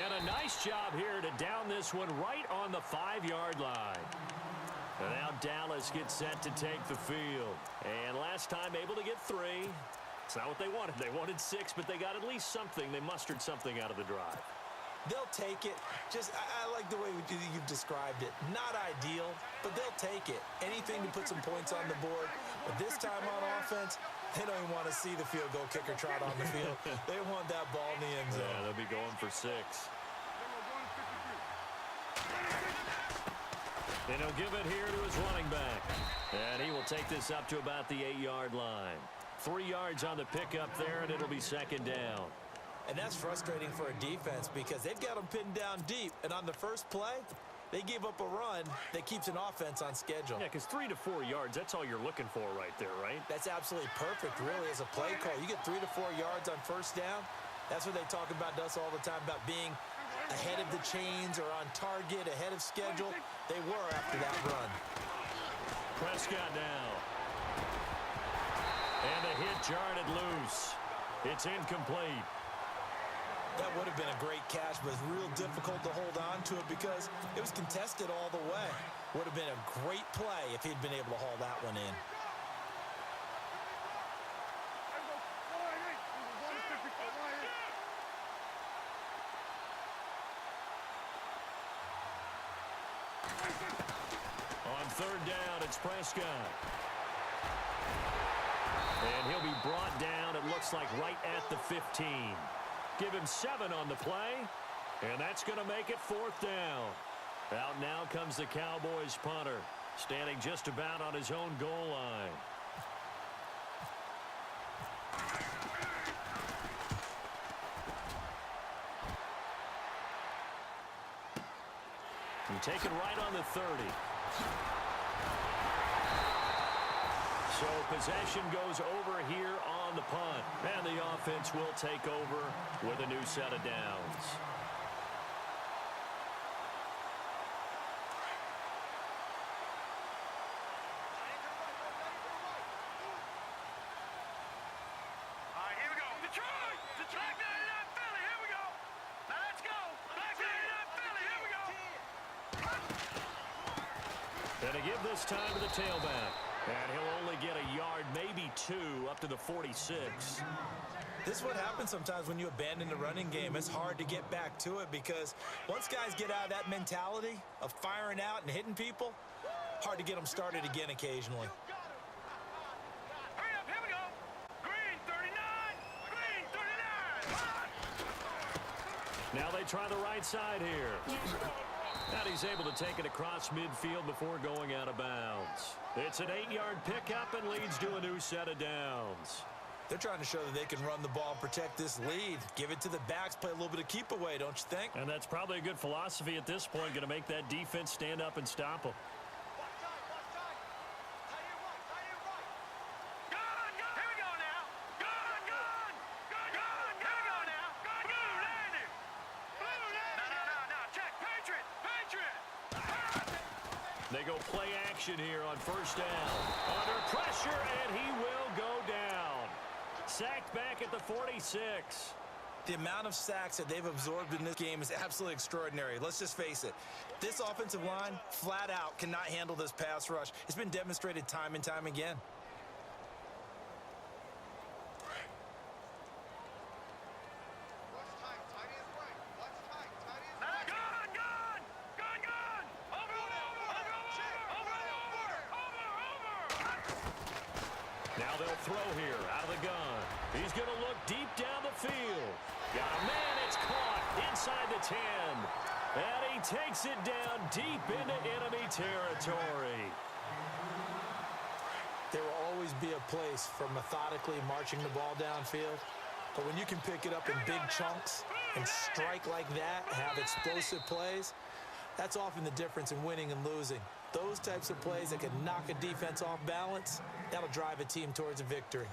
And a nice job here to down this one right on the 5-yard line. And now Dallas gets set to take the field. And last time able to get 3. It's not what they wanted. They wanted 6, but they got at least something. They mustered something out of the drive. They'll take it. I like the way you've described it. Not ideal, but they'll take it. Anything to put some points on the board. But this time on offense, they don't even want to see the field goal kicker trot on the field. They want that ball in the end zone. Yeah, they'll be going for 6. And he'll give it here to his running back. And he will take this up to about the 8-yard line. 3 yards on the pickup there, and it'll be second down. And that's frustrating for a defense because they've got them pinned down deep. And on the first play, they give up a run that keeps an offense on schedule. Yeah, because 3 to 4 yards, that's all you're looking for right there, right? That's absolutely perfect, really, as a play call. You get 3 to 4 yards on first down. That's what they talk about to us all the time, about being ahead of the chains or on target, ahead of schedule. They were after that run. Prescott now. And the hit jarred it loose. It's incomplete. That would have been a great catch, but it's real difficult to hold on to it because it was contested all the way. Would have been a great play if he'd been able to haul that one in. On third down, it's Prescott. And he'll be brought down, it looks like, right at the 15. Give him 7 on the play, and that's going to make it 4th down. Out now comes the Cowboys punter, standing just about on his own goal line. And taken right on the 30. So possession goes over here on the punt. And the offense will take over with a new set of downs. All right, here we go. Detroit! Black 99 Philly, here we go. Now let's go. Black 99 Philly, here we go. And to give this time to the tailback. And he'll only get a yard, maybe 2, up to the 46. This is what happens sometimes when you abandon the running game. It's hard to get back to it because once guys get out of that mentality of firing out and hitting people, hard to get them started again occasionally. Hurry up, here we go. Green 39. Green 39. Now they try the right side here. And he's able to take it across midfield before going out of bounds. It's an 8-yard pickup and leads to a new set of downs. They're trying to show that they can run the ball and protect this lead. Give it to the backs, play a little bit of keep away, don't you think? And that's probably a good philosophy at this point, going to make that defense stand up and stop them. They go play action here on first down. Under pressure, and he will go down. Sacked back at the 46. The amount of sacks that they've absorbed in this game is absolutely extraordinary. Let's just face it. This offensive line, flat out, cannot handle this pass rush. It's been demonstrated time and time again. Now they'll throw here out of the gun. He's going to look deep down the field. Got a man, it's caught inside the 10. And he takes it down deep into enemy territory. There will always be a place for methodically marching the ball downfield. But when you can pick it up in big chunks and strike like that, have explosive plays, that's often the difference in winning and losing. Those types of plays that can knock a defense off balance, that'll drive a team towards a victory.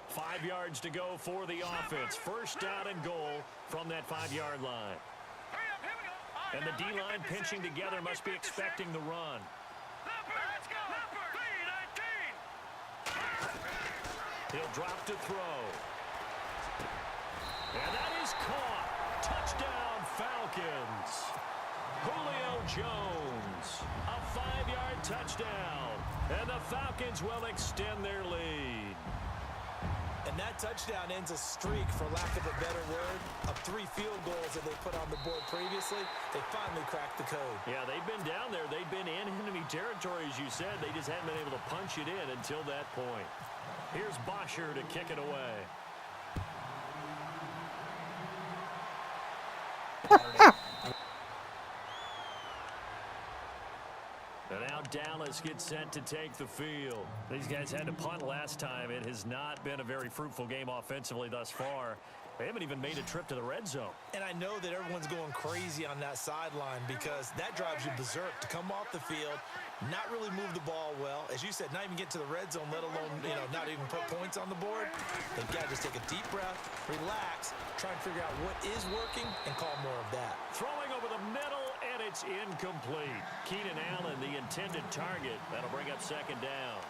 Five yards to go for the offense. First down and goal from that 5-yard line. And the D-line pinching together must be expecting the run. He'll drop to throw. And that is caught. Touchdown, Falcons. Julio Jones, a 5-yard touchdown. And the Falcons will extend their lead. And that touchdown ends a streak, for lack of a better word, of 3 field goals that they put on the board previously. They finally cracked the code. Yeah, they've been down there. They've been in enemy territory, as you said. They just hadn't been able to punch it in until that point. Here's Bosher to kick it away. And now Dallas gets set to take the field. These guys had to punt last time. It has not been a very fruitful game offensively thus far. They haven't even made a trip to the red zone. And I know that everyone's going crazy on that sideline because that drives you berserk to come off the field, not really move the ball well. As you said, not even get to the red zone, let alone, not even put points on the board. They've got to just take a deep breath, relax, try and figure out what is working, and call more of that. Throwing over the middle, and it's incomplete. Keenan Allen, the intended target. That'll bring up second down.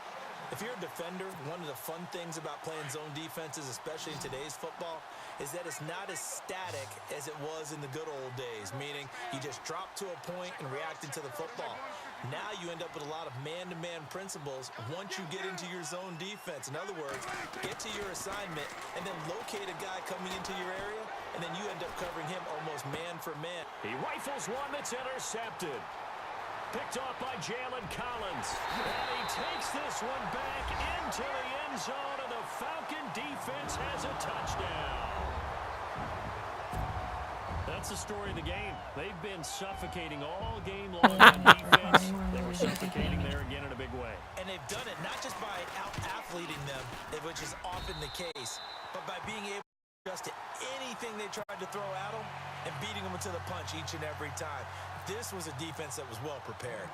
If you're a defender, one of the fun things about playing zone defenses, especially in today's football, is that it's not as static as it was in the good old days, meaning you just drop to a point and reacted to the football. Now you end up with a lot of man-to-man principles once you get into your zone defense. In other words, get to your assignment and then locate a guy coming into your area, and then you end up covering him almost man for man. He rifles one that's intercepted. Picked off by Jalen Collins. And he takes this one back into the end zone, and the Falcon defense has a touchdown. That's the story of the game. They've been suffocating all game long on defense. They were suffocating there again in a big way. And they've done it not just by out-athleting them, which is often the case, but by being able to adjust to anything they tried to throw at them and beating them to the punch each and every time. This was a defense that was well prepared.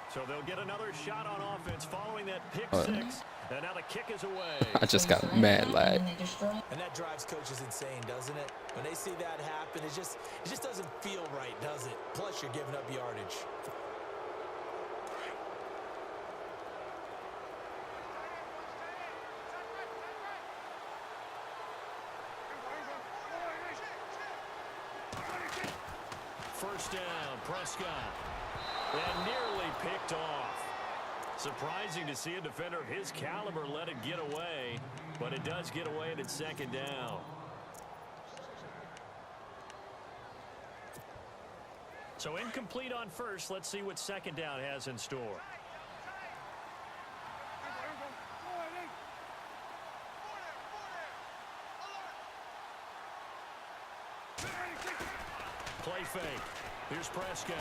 So they'll get another shot on offense following that pick six. And now the kick is away. I just got mad lag. And that drives coaches insane, doesn't it? When they see that happen, it just doesn't feel right, does it? Plus, you're giving up yardage. First down, Prescott. And nearly picked off. Surprising to see a defender of his caliber let it get away, but it does get away and it's second down. So incomplete on first. Let's see what second down has in store. Play fake. Here's Prescott.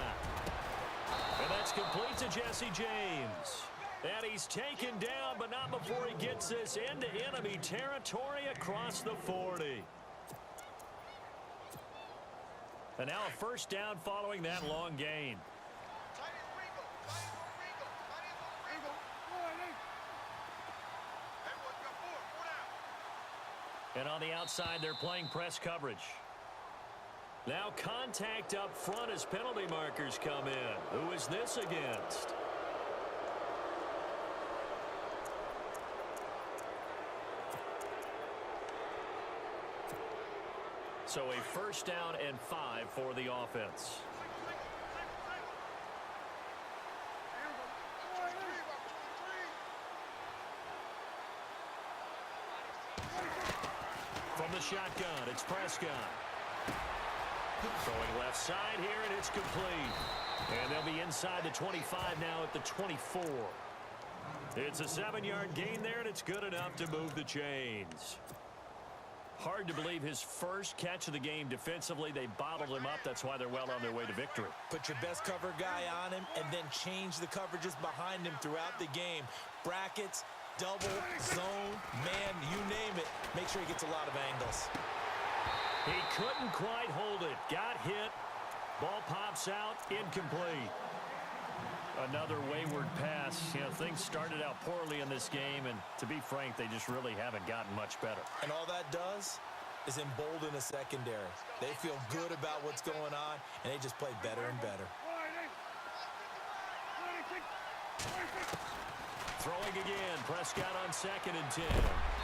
And that's complete to Jesse James. And he's taken down, but not before he gets this into enemy territory across the 40. And now a first down following that long gain. And on the outside, they're playing press coverage. Now contact up front as penalty markers come in. Who is this against? So a first down and 5 for the offense. From the shotgun, it's Prescott. Throwing left side here, and it's complete. And they'll be inside the 25 now at the 24. It's a 7-yard gain there, and it's good enough to move the chains. Hard to believe his first catch of the game defensively. They bottled him up. That's why they're well on their way to victory. Put your best cover guy on him and then change the coverages behind him throughout the game. Brackets, double, zone, man, you name it. Make sure he gets a lot of angles. He couldn't quite hold it. Got hit. Ball pops out. Incomplete. Another wayward pass. You know, things started out poorly in this game, and to be frank, they just really haven't gotten much better. And all that does is embolden a secondary. They feel good about what's going on, and they just play better and better. Throwing again. Prescott on 2nd and 10.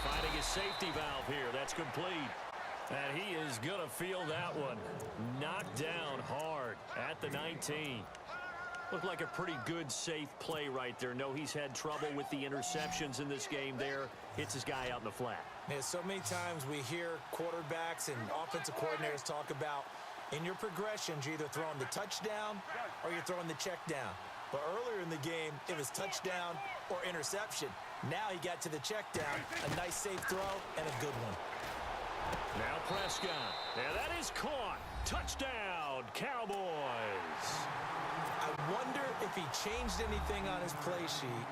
Finding his safety valve here. That's complete. And he is going to feel that one. Knocked down hard at the 19. Looked like a pretty good, safe play right there. No, he's had trouble with the interceptions in this game there. Hits his guy out in the flat. Yeah, so many times we hear quarterbacks and offensive coordinators talk about in your progressions, you're either throwing the touchdown or you're throwing the check down. But earlier in the game, it was touchdown or interception. Now he got to the check down, a nice safe throw, and a good one. Now Prescott. Yeah, that is caught. Touchdown, Cowboys. I wonder if he changed anything on his play sheet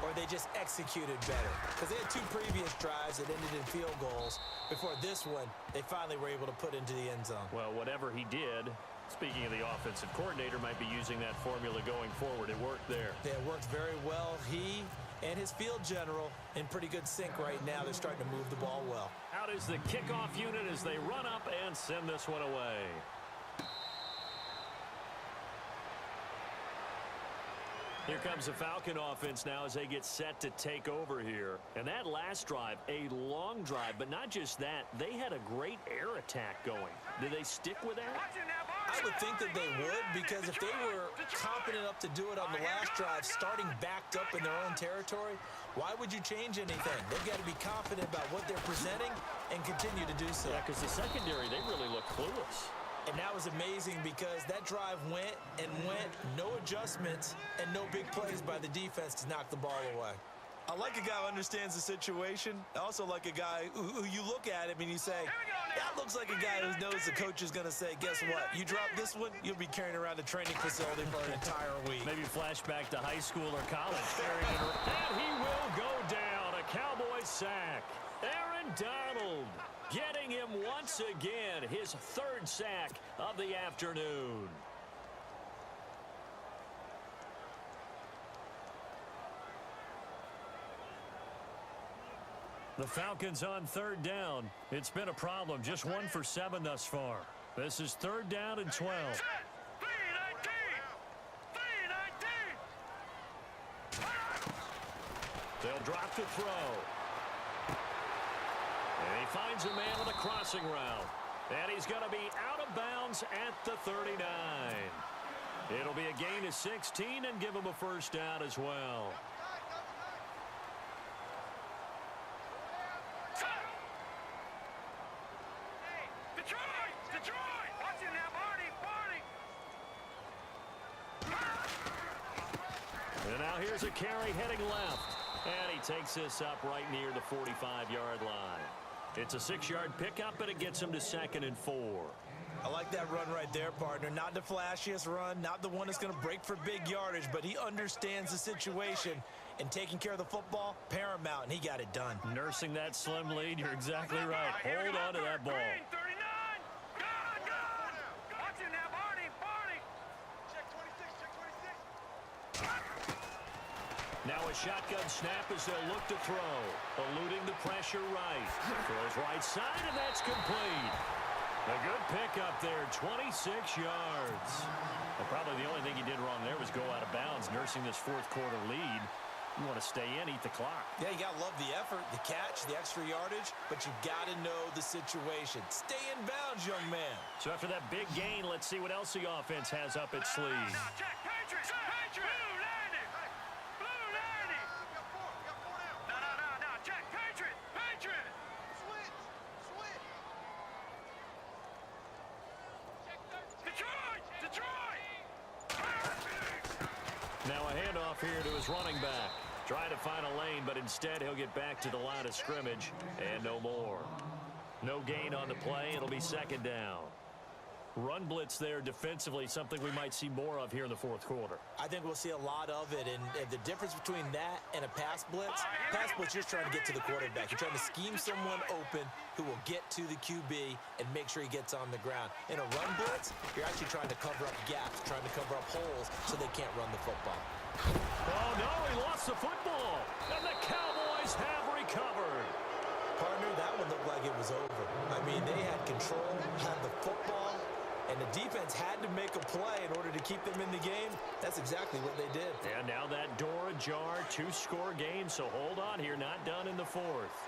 or they just executed better. Because they had two previous drives that ended in field goals. Before this one, they finally were able to put into the end zone. Well, whatever he did, speaking of the offensive coordinator, might be using that formula going forward. It worked there. Yeah, it worked very well. He and his field general in pretty good sync right now. They're starting to move the ball well. Out is the kickoff unit as they run up and send this one away. Here comes the Falcon offense now as they get set to take over here. And that last drive, a long drive, but not just that. They had a great air attack going. Do they stick with that? I would think that they would, because if they were confident enough to do it on the last drive, starting backed up in their own territory, why would you change anything? They've got to be confident about what they're presenting and continue to do so. Yeah, because the secondary, they really look clueless. And that was amazing because that drive went and went, no adjustments, and no big plays by the defense to knock the ball away. I like a guy who understands the situation. I also like a guy who you look at him and you say, that looks like a guy who knows the coach is going to say, guess what? You drop this one, you'll be carrying around the training facility for an entire week. Maybe flashback to high school or college. And he will go down. A Cowboys sack. Aaron Donald getting him once again. His third sack of the afternoon. The Falcons on third down. It's been a problem. Just 1 for 7 thus far. This is third down and 12. They'll drop the throw. And he finds a man on the crossing route. And he's going to be out of bounds at the 39. It'll be a gain of 16 and give him a first down as well. And now here's a carry heading left. And he takes this up right near the 45-yard line. It's a 6-yard pickup, and it gets him to 2nd and 4. I like that run right there, partner. Not the flashiest run, not the one that's going to break for big yardage, but he understands the situation, and taking care of the football, paramount, and he got it done. Nursing that slim lead, you're exactly right. Hold on to that ball. Now a shotgun snap as they'll look to throw. Eluding the pressure right. Throws right side, and that's complete. A good pickup there, 26 yards. Well, probably the only thing he did wrong there was go out of bounds, nursing this fourth quarter lead. You want to stay in, eat the clock. Yeah, you got to love the effort, the catch, the extra yardage, but you got to know the situation. Stay in bounds, young man. So after that big gain, let's see what else the offense has up its sleeve. Now a handoff here to his running back. Trying to find a lane, but instead he'll get back to the line of scrimmage and no more. No gain on the play. It'll be 2nd down. Run blitz there defensively, something we might see more of here in the fourth quarter. I think we'll see a lot of it, and the difference between that and a pass blitz, you're just trying to get to the quarterback. You're trying to scheme someone open who will get to the QB and make sure he gets on the ground. In a run blitz, you're actually trying to cover up gaps, trying to cover up holes so they can't run the football. Oh, no, he lost the football, and the Cowboys have recovered. Partner, that one looked like it was over. I mean, they had control, had the football, and the defense had to make a play in order to keep them in the game. That's exactly what they did. And now that door ajar, 2-score game, so hold on here, not done in the fourth.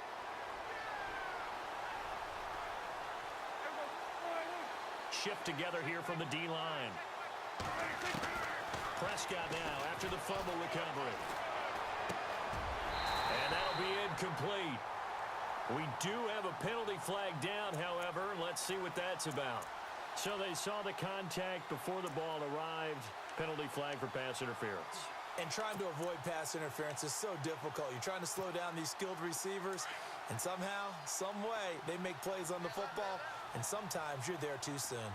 shift together here from the D-line. Prescott now after the fumble recovery. And that'll be incomplete. We do have a penalty flag down, however. Let's see what that's about. So they saw the contact before the ball arrived. Penalty flag for pass interference. And trying to avoid pass interference is so difficult. You're trying to slow down these skilled receivers, and somehow, some way, they make plays on the football, and sometimes you're there too soon.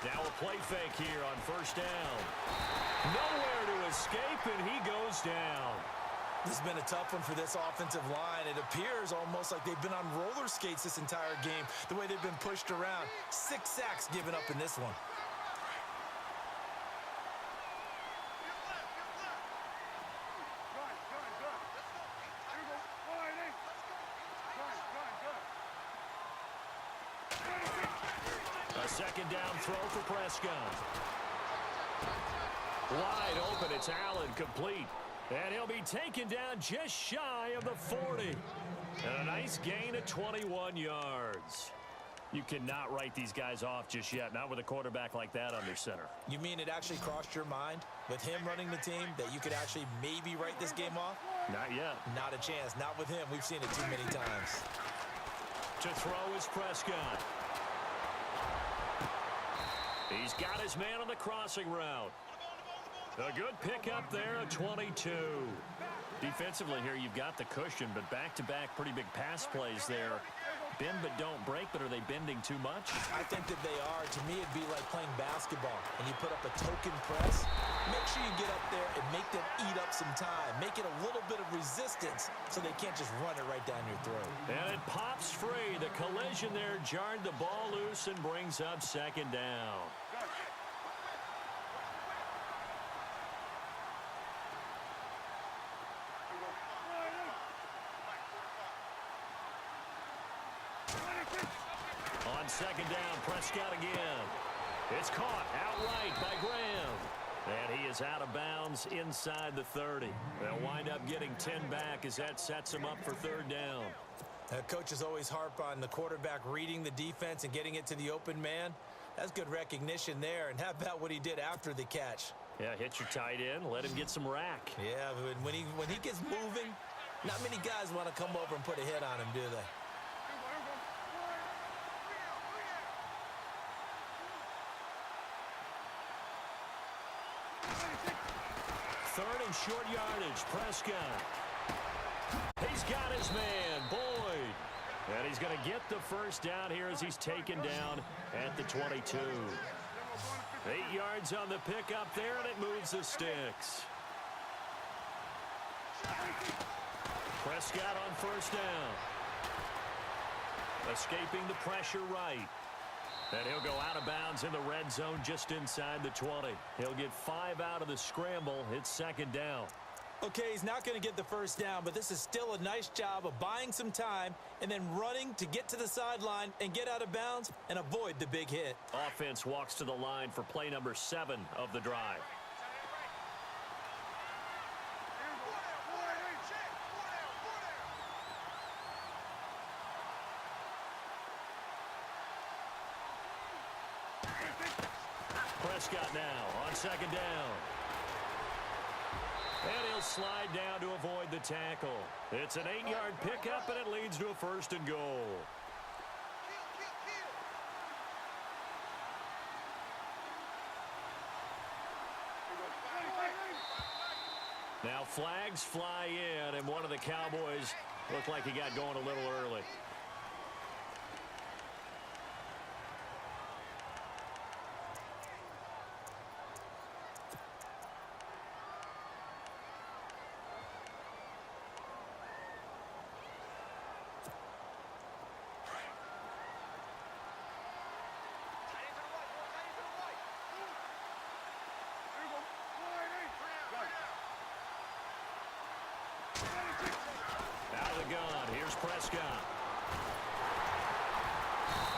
Now a play fake here on first down. Nowhere to escape, and he goes down. This has been a tough one for this offensive line. It appears almost like they've been on roller skates this entire game, the way they've been pushed around. 6 sacks given up in this one. A second down throw for Prescott. Wide open, it's Allen, complete. And he'll be taken down just shy of the 40. And a nice gain of 21 yards. You cannot write these guys off just yet, not with a quarterback like that under center. You mean it actually crossed your mind, with him running the team, that you could actually maybe write this game off? Not yet. Not a chance. Not with him. We've seen it too many times. To throw is Prescott. He's got his man on the crossing route. A good pickup there, a 22. Defensively here, you've got the cushion, but back-to-back pretty big pass plays there. Bend but don't break, but are they bending too much? I think that they are. To me, it'd be like playing basketball, and you put up a token press. Make sure you get up there and make them eat up some time. Make it a little bit of resistance so they can't just run it right down your throat. And it pops free. The collision there jarred the ball loose and brings up second down. On second down, Prescott again. It's caught outright by Graham. And he is out of bounds inside the 30. They'll wind up getting 10 back as that sets him up for third down. Coaches always harp on the quarterback reading the defense and getting it to the open man. That's good recognition there. And how about what he did after the catch? Yeah, hit your tight end, let him get some rack. Yeah, but when he gets moving, not many guys want to come over and put a hit on him, do they? Third and short yardage, Prescott. He's got his man, Boyd. And he's going to get the first down here as he's taken down at the 22. 8 yards on the pickup there, and it moves the sticks. Prescott on first down. Escaping the pressure right. And he'll go out of bounds in the red zone just inside the 20. He'll get 5 out of the scramble. It's second down. Okay, he's not going to get the first down, but this is still a nice job of buying some time and then running to get to the sideline and get out of bounds and avoid the big hit. Offense walks to the line for play number 7 of the drive. Prescott now on second down. And he'll slide down to avoid the tackle. It's an 8-yard pickup, and it leads to a first and goal. Now flags fly in, and one of the Cowboys looked like he got going a little early. Out of the gun, here's Prescott.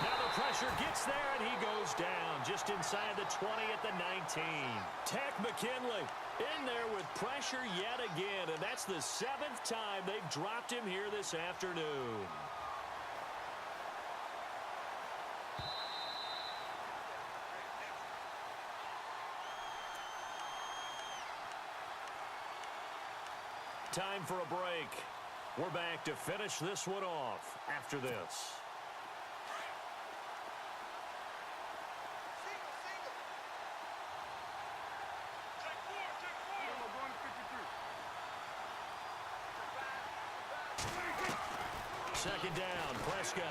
Now the pressure gets there, and he goes down just inside the 20 at the 19. Tech McKinley In there with pressure yet again, and that's the 7th time they've dropped him here this afternoon. Time for a break. We're back to finish this one off after this. Second down, Prescott.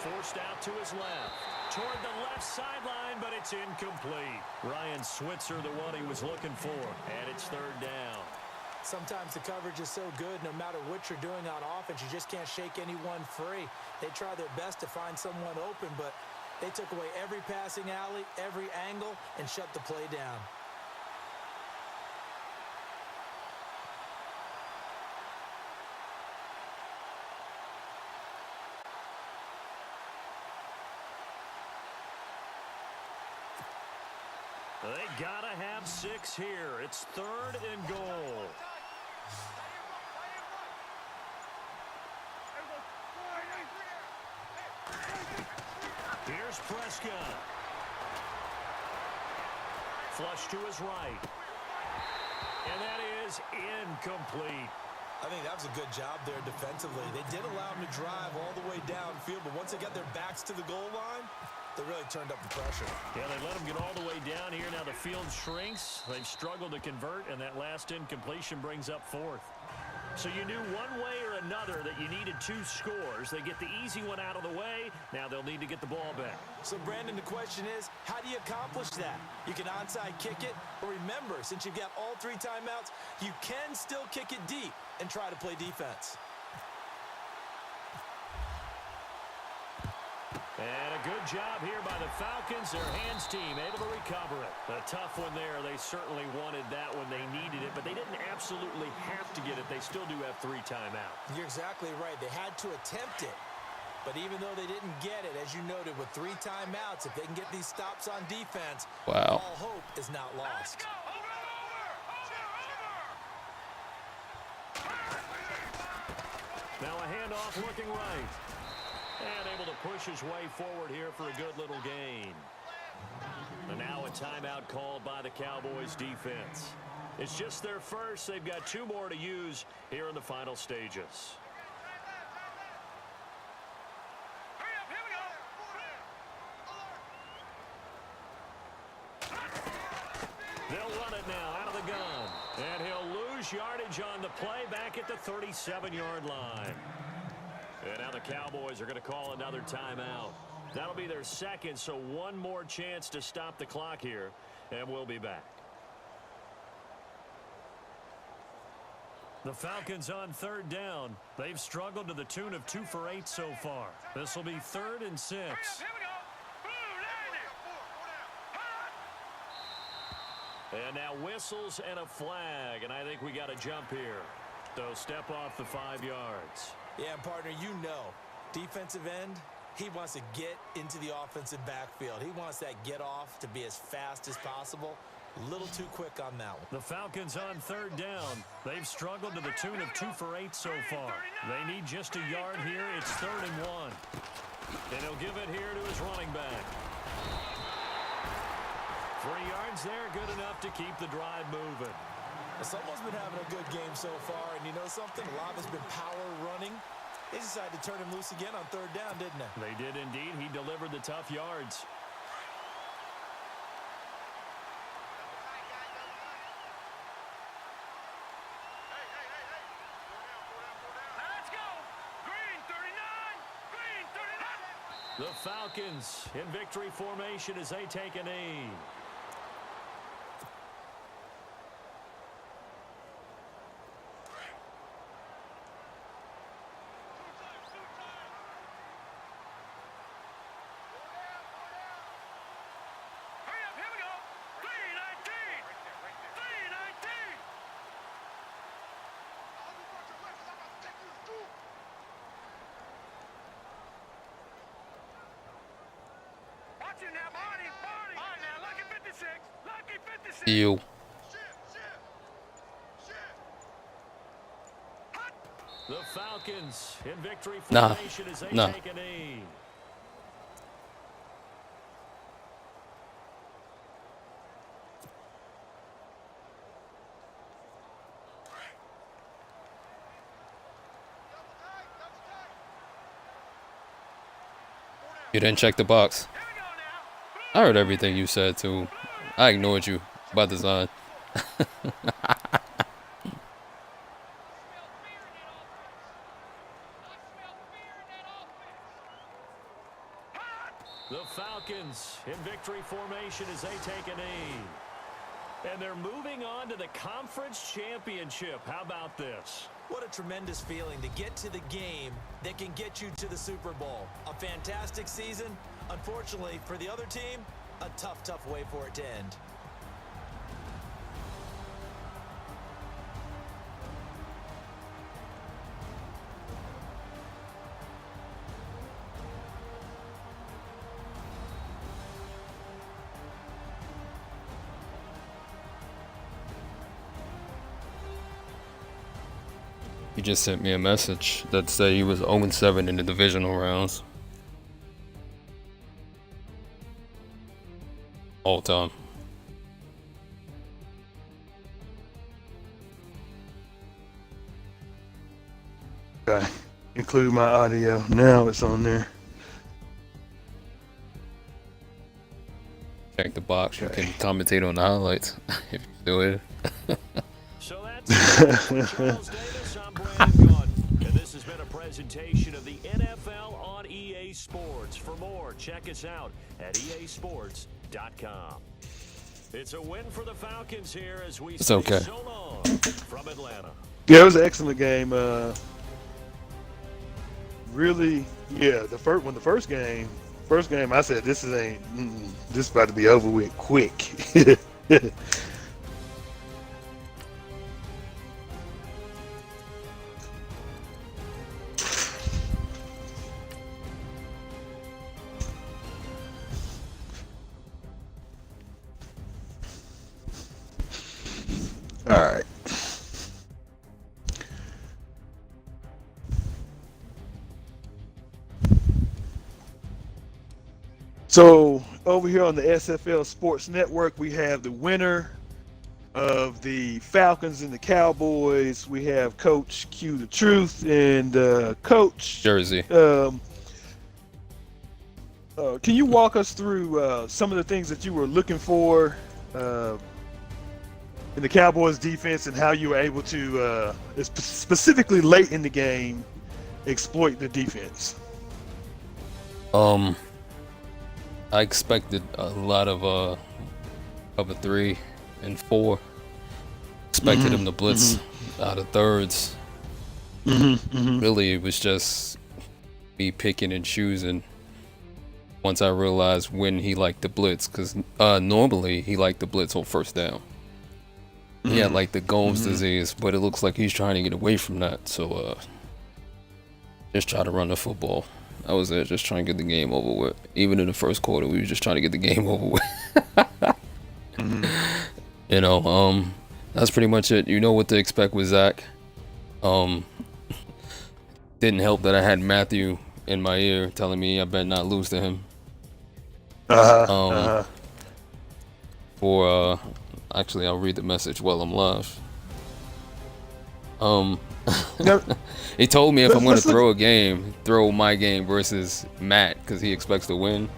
Forced out to his left. Toward the left sideline, but it's incomplete. Ryan Switzer, the one he was looking for, and it's third down. Sometimes the coverage is so good, no matter what you're doing on offense, you just can't shake anyone free. They try their best to find someone open, but they took away every passing alley, every angle, and shut the play down. They gotta have 6 here. It's 3rd and goal. Here's Prescott. Flush to his right. And that is incomplete. I think that was a good job there defensively. They did allow him to drive all the way downfield, but once they got their backs to the goal line, they really turned up the pressure. Yeah, they let him get all the way down here. Now the field shrinks. They've struggled to convert, and that last incompletion brings up 4th. So you knew one way or another that you needed 2 scores. They get the easy one out of the way. Now they'll need to get the ball back. So, Brandon, the question is, how do you accomplish that? You can onside kick it, but remember, since you've got all 3 timeouts, you can still kick it deep and try to play defense. And a good job here by the Falcons. Their hands team able to recover it. A tough one there. They certainly wanted that when they needed it, but they didn't absolutely have to get it. They still do have 3 timeouts. You're exactly right. They had to attempt it. But even though they didn't get it, as you noted, with 3 timeouts, if they can get these stops on defense, wow, all hope is not lost. Now a handoff looking right. And able to push his way forward here for a good little gain. And now a timeout called by the Cowboys defense. It's just their first. They've got 2 more to use here in the final stages. They'll run it now out of the gun. And he'll lose yardage on the play back at the 37-yard line. And now the Cowboys are going to call another timeout. That'll be their 2nd, so 1 more chance to stop the clock here, and we'll be back. The Falcons on 3rd down. They've struggled to the tune of 2 for 8 so far. This will be 3rd and 6. And now whistles and a flag, and I think we got a jump here. So step off the 5 yards. Yeah, partner, you know, defensive end, he wants to get into the offensive backfield. He wants that get off to be as fast as possible. A little too quick on that one. The Falcons on 3rd down. They've struggled to the tune of 2 for 8 so far. They need just a yard here. It's 3rd and 1. And he'll give it here to his running back. 3 yards there, good enough to keep the drive moving. Someone's been having a good game so far, and you know something? A lot has been power running. They decided to turn him loose again on 3rd down, didn't they? They did indeed. He delivered the tough yards. Let's go! Green 39! Green 39! The Falcons in victory formation as they take a knee. Watch it now, Barney! All right, now, lucky 56! Lucky 56! Ew. The Falcons in victory Nah. formation as they Nah. take a knee. You didn't check the box. I heard everything you said too. I ignored you by design. The Falcons in victory formation as they take a knee. And they're moving on to the conference championship. How about this? What a tremendous feeling to get to the game that can get you to the Super Bowl. A fantastic season. Unfortunately, for the other team, a tough, tough way for it to end. He just sent me a message that said he was 0-7 in the divisional rounds. All time. Okay. Include my audio. Now it's on there. Check the box. You Okay. can commentate on the highlights if you do it. So that's it. For Charles Davis, I'm Brandon Gaudin. And this has been a presentation of the NFL on EA Sports. For more, check us out at easports.com. It's a win for the Falcons here as we say okay. so long from Atlanta. Yeah, it was an excellent game. Really, yeah. The first game, I said this is about to be over with quick. All right. So over here on the SFL Sports Network, we have the winner of the Falcons and the Cowboys. We have Coach Q the Truth and Coach Jersey. Can you walk us through some of the things that you were looking for in the Cowboys defense and how you were able to, specifically late in the game, exploit the defense? I expected a lot of cover 3 and 4. Expected him to blitz out of thirds. Really, it was just me picking and choosing. Once I realized when he liked the blitz, because normally he liked the blitz on first down. He had like the Gomes disease, but it looks like he's trying to get away from that. So just try to run the football. I was there just trying to get the game over with. Even in the first quarter, we were just trying to get the game over with. You know, that's pretty much it. You know what to expect with Zach. Didn't help that I had Matthew in my ear telling me I better not lose to him. Actually, I'll read the message while I'm live. He told me if I'm going to throw a game, throw my game versus Matt, because he expects to win.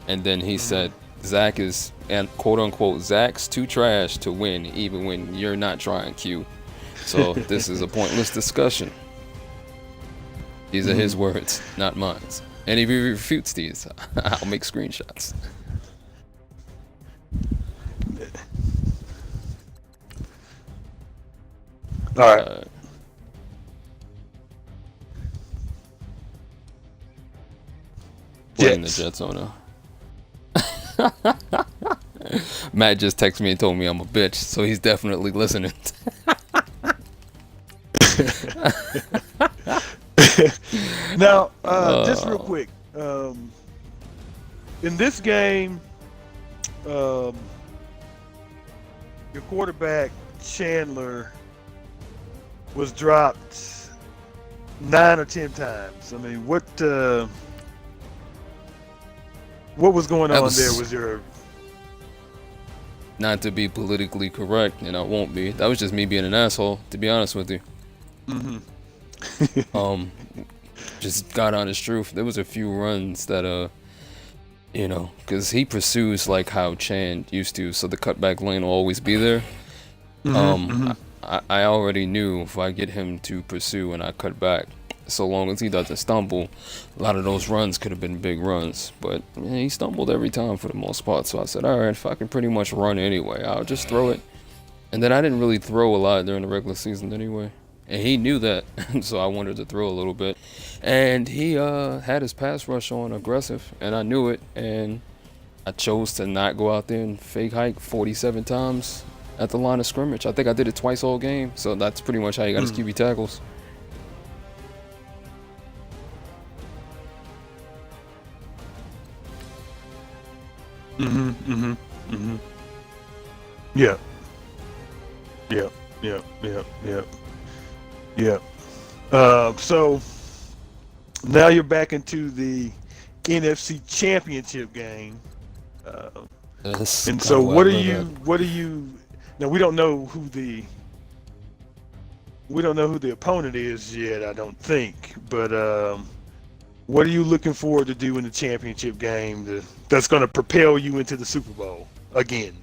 And then he said, Zach is, and quote unquote, Zach's too trash to win, even when you're not trying, Q. So this is a pointless discussion. These are his words, not mine. And if he refutes these, I'll make screenshots. All right. Playing the Jets owner. Matt just texted me and told me I'm a bitch, so he's definitely listening. Now, just real quick, in this game, your quarterback Chandler was dropped 9 or 10 times. I mean, what was going on there? Was there Not to be politically correct, and I won't be. That was just me being an asshole, to be honest with you. Just got honest truth. There was a few runs that, because he pursues like how Chan used to, so the cutback lane will always be there. I already knew if I get him to pursue and I cut back, so long as he doesn't stumble, a lot of those runs could have been big runs. But he stumbled every time for the most part, so I said, all right, if I can pretty much run anyway, I'll just throw it. And then I didn't really throw a lot during the regular season anyway. And he knew that, so I wanted to throw a little bit. And he had his pass rush on aggressive, and I knew it. And I chose to not go out there and fake hike 47 times at the line of scrimmage. I think I did it twice all game, so that's pretty much how you got his QB tackles. Yeah. So now you're back into the NFC Championship game. And so what are you now we don't know who the opponent is yet, I don't think, but what are you looking forward to do in the championship game that's going to propel you into the Super Bowl again?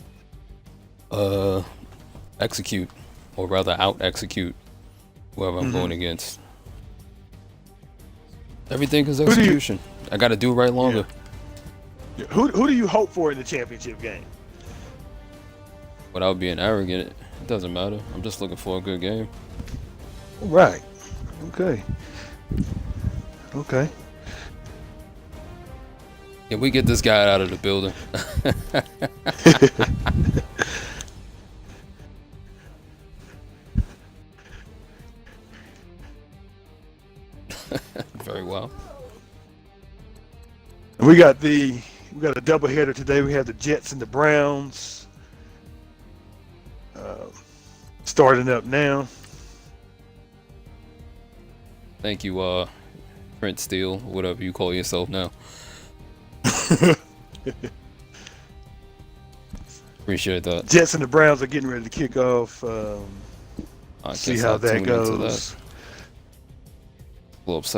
Execute, or rather out-execute whoever I'm going against. Everything is execution. I got to do right longer. Yeah. Who do you hope for in the championship game? Without being arrogant, it doesn't matter. I'm just looking for a good game. Right. Okay. Can we get this guy out of the building? Very well. We got a doubleheader today. We have the Jets and the Browns starting up now. Thank you, Prince Steele, whatever you call yourself now. Appreciate that. Jets and the Browns are getting ready to kick off. I See guess how I'll that tune into goes. A little upset.